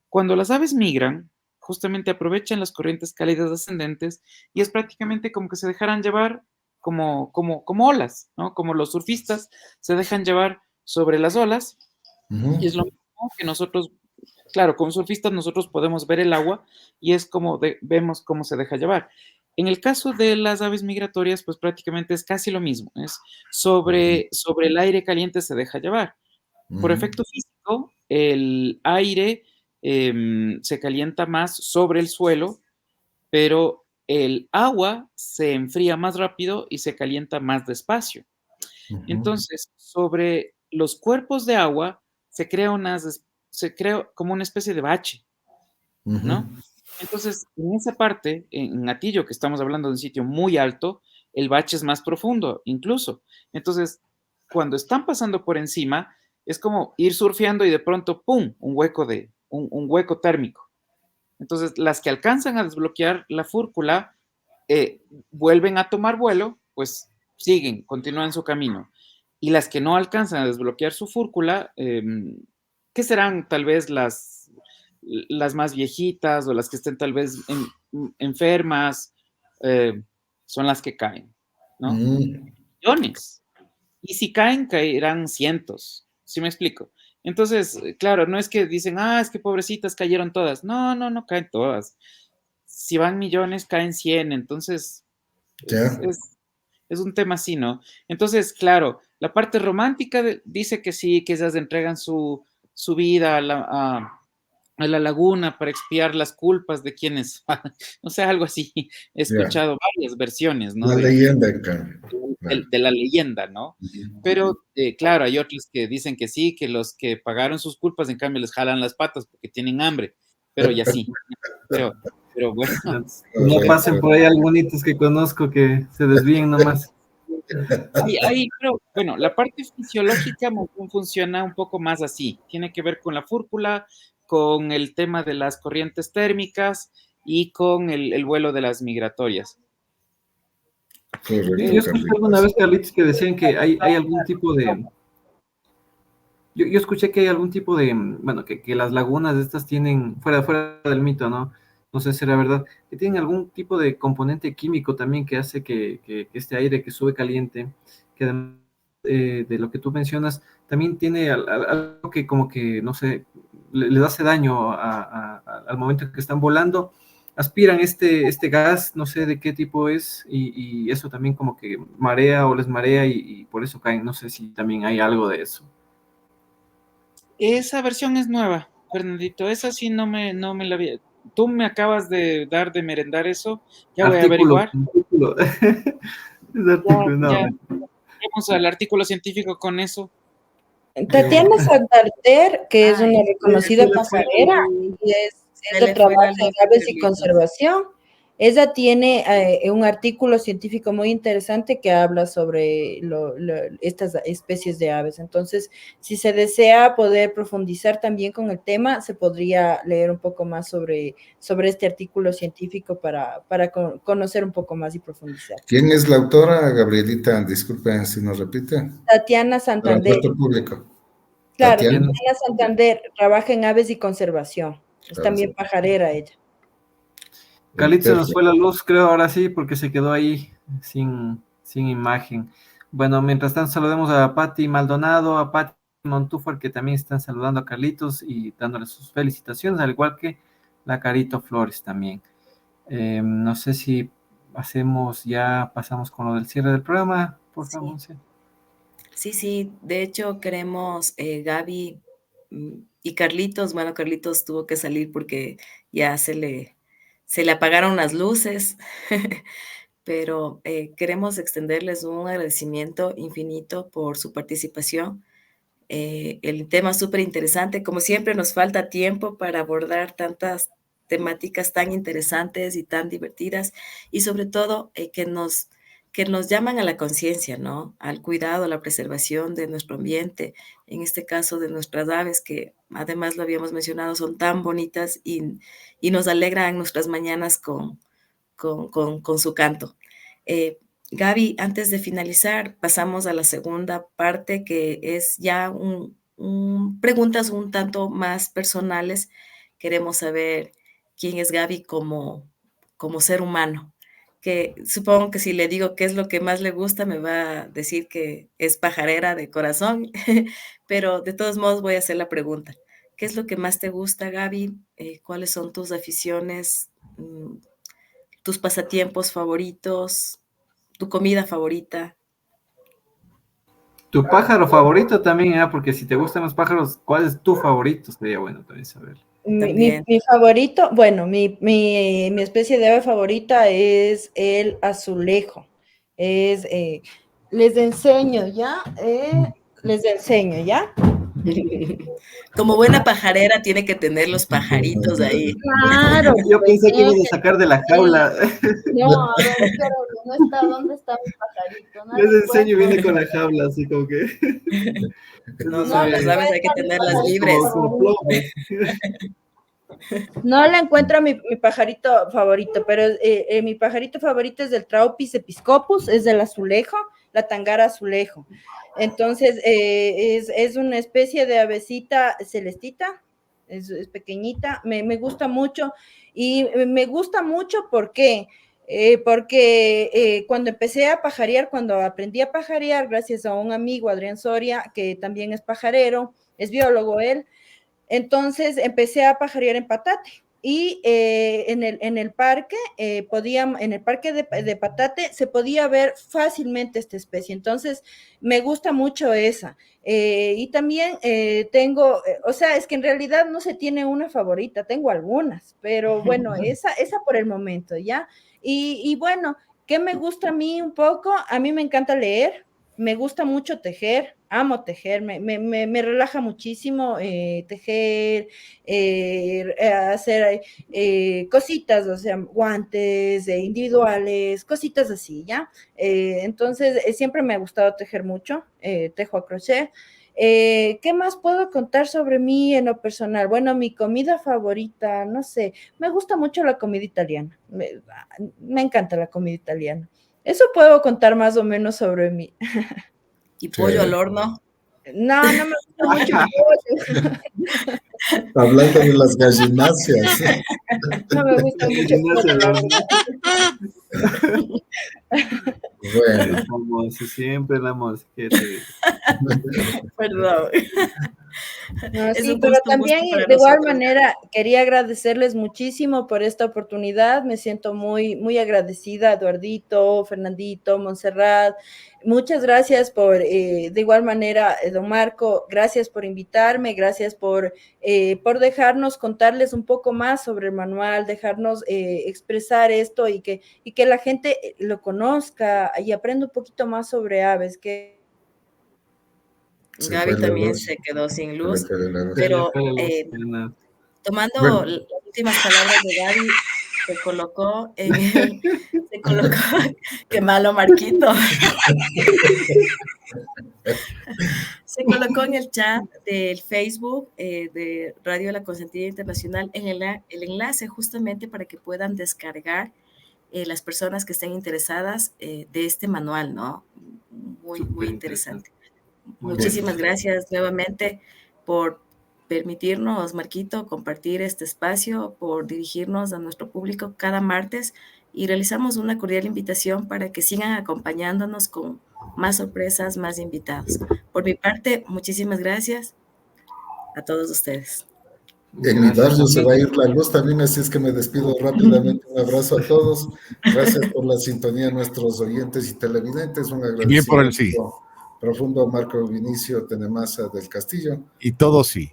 cuando las aves migran, justamente aprovechan las corrientes cálidas ascendentes y es prácticamente como que se dejaran llevar como olas, ¿no? Como los surfistas se dejan llevar sobre las olas y es lo mismo que nosotros, claro, como surfistas nosotros podemos ver el agua y es como vemos cómo se deja llevar. En el caso de las aves migratorias, pues prácticamente es casi lo mismo, es sobre el aire caliente se deja llevar. Por efecto físico, el aire se calienta más sobre el suelo, pero el agua se enfría más rápido y se calienta más despacio. Entonces, sobre los cuerpos de agua se crea como una especie de bache, ¿no? Entonces, en esa parte, en Atillo, que estamos hablando de un sitio muy alto, el bache es más profundo, incluso. Entonces, cuando están pasando por encima, es como ir surfeando y de pronto, ¡pum!, un hueco térmico. Entonces, las que alcanzan a desbloquear la fúrcula vuelven a tomar vuelo, pues siguen, continúan su camino. Y las que no alcanzan a desbloquear su fúrcula, ¿qué serán tal vez las más viejitas o las que estén tal vez enfermas? Son las que caen, ¿no? Millones. Y si caen, caerán cientos. ¿Sí me explico? Entonces, claro, no es que dicen, es que pobrecitas cayeron todas. No, no caen todas. Si van millones, caen 100. Entonces, es un tema así, ¿no? Entonces, claro, la parte romántica dice que sí, que ellas entregan su vida a la laguna para expiar las culpas de quienes, o sea, algo así. He escuchado varias versiones, ¿no? La leyenda, en cambio. De la leyenda, ¿no? Pero, claro, hay otros que dicen que sí, que los que pagaron sus culpas, en cambio, les jalan las patas porque tienen hambre, pero ya sí. Pero bueno. No pasen por ahí algunos que conozco que se desvíen nomás. Pero, bueno, la parte fisiológica funciona un poco más así. Tiene que ver con la fúrcula, con el tema de las corrientes térmicas y con el vuelo de las migratorias. Yo escuché alguna vez, Carlitos, que decían que hay algún tipo de... Yo escuché que hay algún tipo de... Bueno, que las lagunas estas tienen, fuera del mito, ¿no? No sé si era verdad, que tienen algún tipo de componente químico también que hace que este aire que sube caliente, que además de lo que tú mencionas, también tiene algo que como que, no sé, les hace daño al momento en que están volando. Aspiran este gas, no sé de qué tipo es, y eso también como que marea o les marea y por eso caen. No sé si también hay algo de eso. Esa versión es nueva, Fernandito. Esa sí no me la había... Tú me acabas de dar de merendar eso. Ya voy a averiguar. Vamos al artículo científico con eso. Tatiana Santander, que es una reconocida pajarera y es de trabajo en aves y conservación. Ella tiene un artículo científico muy interesante que habla sobre estas especies de aves. Entonces, si se desea poder profundizar también con el tema, se podría leer un poco más sobre este artículo científico para conocer un poco más y profundizar. ¿Quién es la autora, Gabrielita? Disculpen si nos repite. Tatiana Santander. Para el público. Claro, Tatiana Santander trabaja en aves y conservación. Es también pajarera ella. Carlitos, se nos fue la luz, creo, ahora sí, porque se quedó ahí sin imagen. Bueno, mientras tanto saludemos a Pati Maldonado, a Pati Montúfar, que también están saludando a Carlitos y dándole sus felicitaciones, al igual que la Carito Flores también. No sé si pasamos con lo del cierre del programa, por favor. Sí, de hecho queremos, Gaby y Carlitos, bueno, Carlitos tuvo que salir porque ya se le apagaron las luces, pero queremos extenderles un agradecimiento infinito por su participación. El tema es súper interesante, como siempre nos falta tiempo para abordar tantas temáticas tan interesantes y tan divertidas, y sobre todo que nos llaman a la conciencia, ¿no? Al cuidado, a la preservación de nuestro ambiente, en este caso de nuestras aves, que además lo habíamos mencionado, son tan bonitas y nos alegran nuestras mañanas con su canto. Gaby, antes de finalizar, pasamos a la segunda parte, que es ya preguntas un tanto más personales. Queremos saber quién es Gaby como ser humano. Que supongo que si le digo qué es lo que más le gusta, me va a decir que es pajarera de corazón, pero de todos modos voy a hacer la pregunta. ¿Qué es lo que más te gusta, Gaby? ¿Cuáles son tus aficiones, tus pasatiempos favoritos, tu comida favorita? Tu pájaro favorito también, porque si te gustan los pájaros, ¿cuál es tu favorito? Sería bueno también saber. Mi favorito, bueno, mi especie de ave favorita es el azulejo. Les enseño, ¿ya? Como buena pajarera tiene que tener los pajaritos ahí. Claro. Yo pensé que ibas a sacar de la jaula. No, a ver, pero no está, ¿dónde está mi pajarito? No Les lo enseño y encuentro. viene con la jaula, así como que. No, las aves hay que tenerlas libres. Como plomos. No la encuentro a mi pajarito favorito, pero mi pajarito favorito es del Traupis episcopus, es del azulejo, la tangara azulejo. Entonces, es una especie de avecita celestita, es pequeñita, me gusta mucho, y me gusta mucho porque cuando empecé a pajarear, cuando aprendí a pajarear, gracias a un amigo, Adrián Soria, que también es pajarero, es biólogo él, entonces empecé a pajarear en Patate y en el parque de Patate se podía ver fácilmente esta especie, entonces me gusta mucho esa. Y también tengo, o sea, es que en realidad no se tiene una favorita, tengo algunas, pero bueno, esa por el momento, ¿ya? Y bueno, ¿qué me gusta a mí un poco? A mí me encanta leer, me gusta mucho tejer, amo tejer, me relaja muchísimo tejer, hacer cositas, o sea, guantes individuales, cositas así, ¿ya? Entonces, siempre me ha gustado tejer mucho, tejo a crochet. ¿Qué más puedo contar sobre mí en lo personal? Bueno, mi comida favorita, no sé, me gusta mucho la comida italiana, me encanta la comida italiana. Eso puedo contar más o menos sobre mí. ¿Y pollo al horno? No, no me gusta mucho el pollo. Hablando de las gallinacias. No me gusta mucho el pollo, la verdad. Bueno. Famoso, siempre la mosqueta. Perdón. No, sí, pero también de igual manera quería agradecerles muchísimo por esta oportunidad, me siento muy, muy agradecida, Eduardito, Fernandito, Montserrat, muchas gracias por, de igual manera, don Marco, gracias por invitarme, gracias por dejarnos contarles un poco más sobre el manual, dejarnos expresar esto y que la gente lo conozca y aprenda un poquito más sobre aves, que Gaby también se quedó sin luz, pero tomando las últimas palabras de Gaby, se colocó, qué malo Marquito, se colocó en el chat del Facebook de Radio La Consentida Internacional el enlace justamente para que puedan descargar las personas que estén interesadas de este manual, ¿no? Muy, muy interesante. Muchísimas gracias nuevamente por permitirnos, Marquito, compartir este espacio, por dirigirnos a nuestro público cada martes y realizamos una cordial invitación para que sigan acompañándonos con más sorpresas, más invitados. Por mi parte, muchísimas gracias a todos ustedes. En mi barrio se va a ir la luz también, así es que me despido rápidamente. Un abrazo a todos. Gracias por la sintonía a nuestros oyentes y televidentes. Un agradecimiento. Bien por el sí. Profundo Marco Vinicio Tenemasa del Castillo. Y todo sí.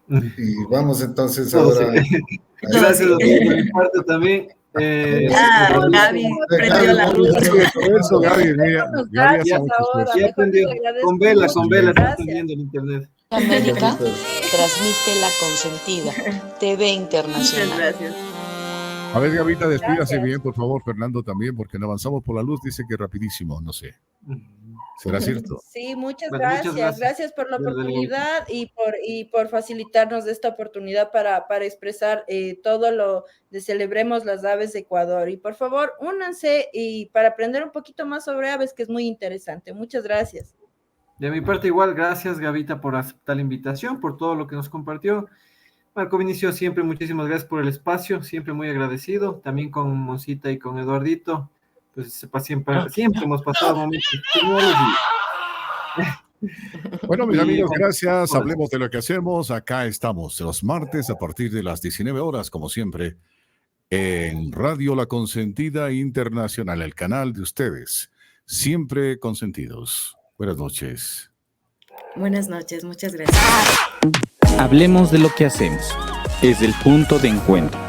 Y vamos entonces ahora. Sí. Gracias a mi parte también. Gaby prendió la luz. Eso, Gaby, mira, ya aprendió. Con vela, está viendo el internet. América transmite La Consentida, TV Internacional. Muchas gracias. A ver, Gavita, despídase bien, por favor, Fernando también, porque no avanzamos por la luz, dice que rapidísimo, no sé. ¿Será cierto? Sí, muchas gracias. Gracias por la oportunidad y por facilitarnos esta oportunidad para expresar todo lo de Celebremos las Aves de Ecuador. Y por favor, únanse y para aprender un poquito más sobre aves, que es muy interesante. Muchas gracias. De mi parte igual, gracias Gavita por aceptar la invitación, por todo lo que nos compartió. Marco Vinicio, siempre muchísimas gracias por el espacio, siempre muy agradecido. También con Monsita y con Eduardito. Pues siempre hemos pasado momentos geniales. Bueno, mis amigos, gracias. Hablemos de lo que hacemos. Acá estamos los martes a partir de las 19 horas, como siempre, en Radio La Consentida Internacional, el canal de ustedes. Siempre consentidos. Buenas noches. Buenas noches, muchas gracias. Hablemos de lo que hacemos. Es el punto de encuentro.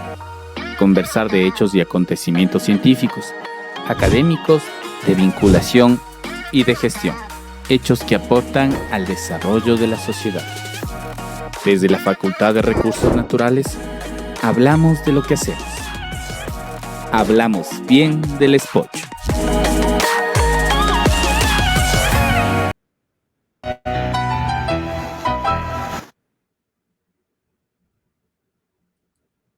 Conversar de hechos y acontecimientos científicos, académicos, de vinculación y de gestión. hechos que aportan al desarrollo de la sociedad. Desde la Facultad de Recursos Naturales, hablamos de lo que hacemos. Hablamos bien del Espocho.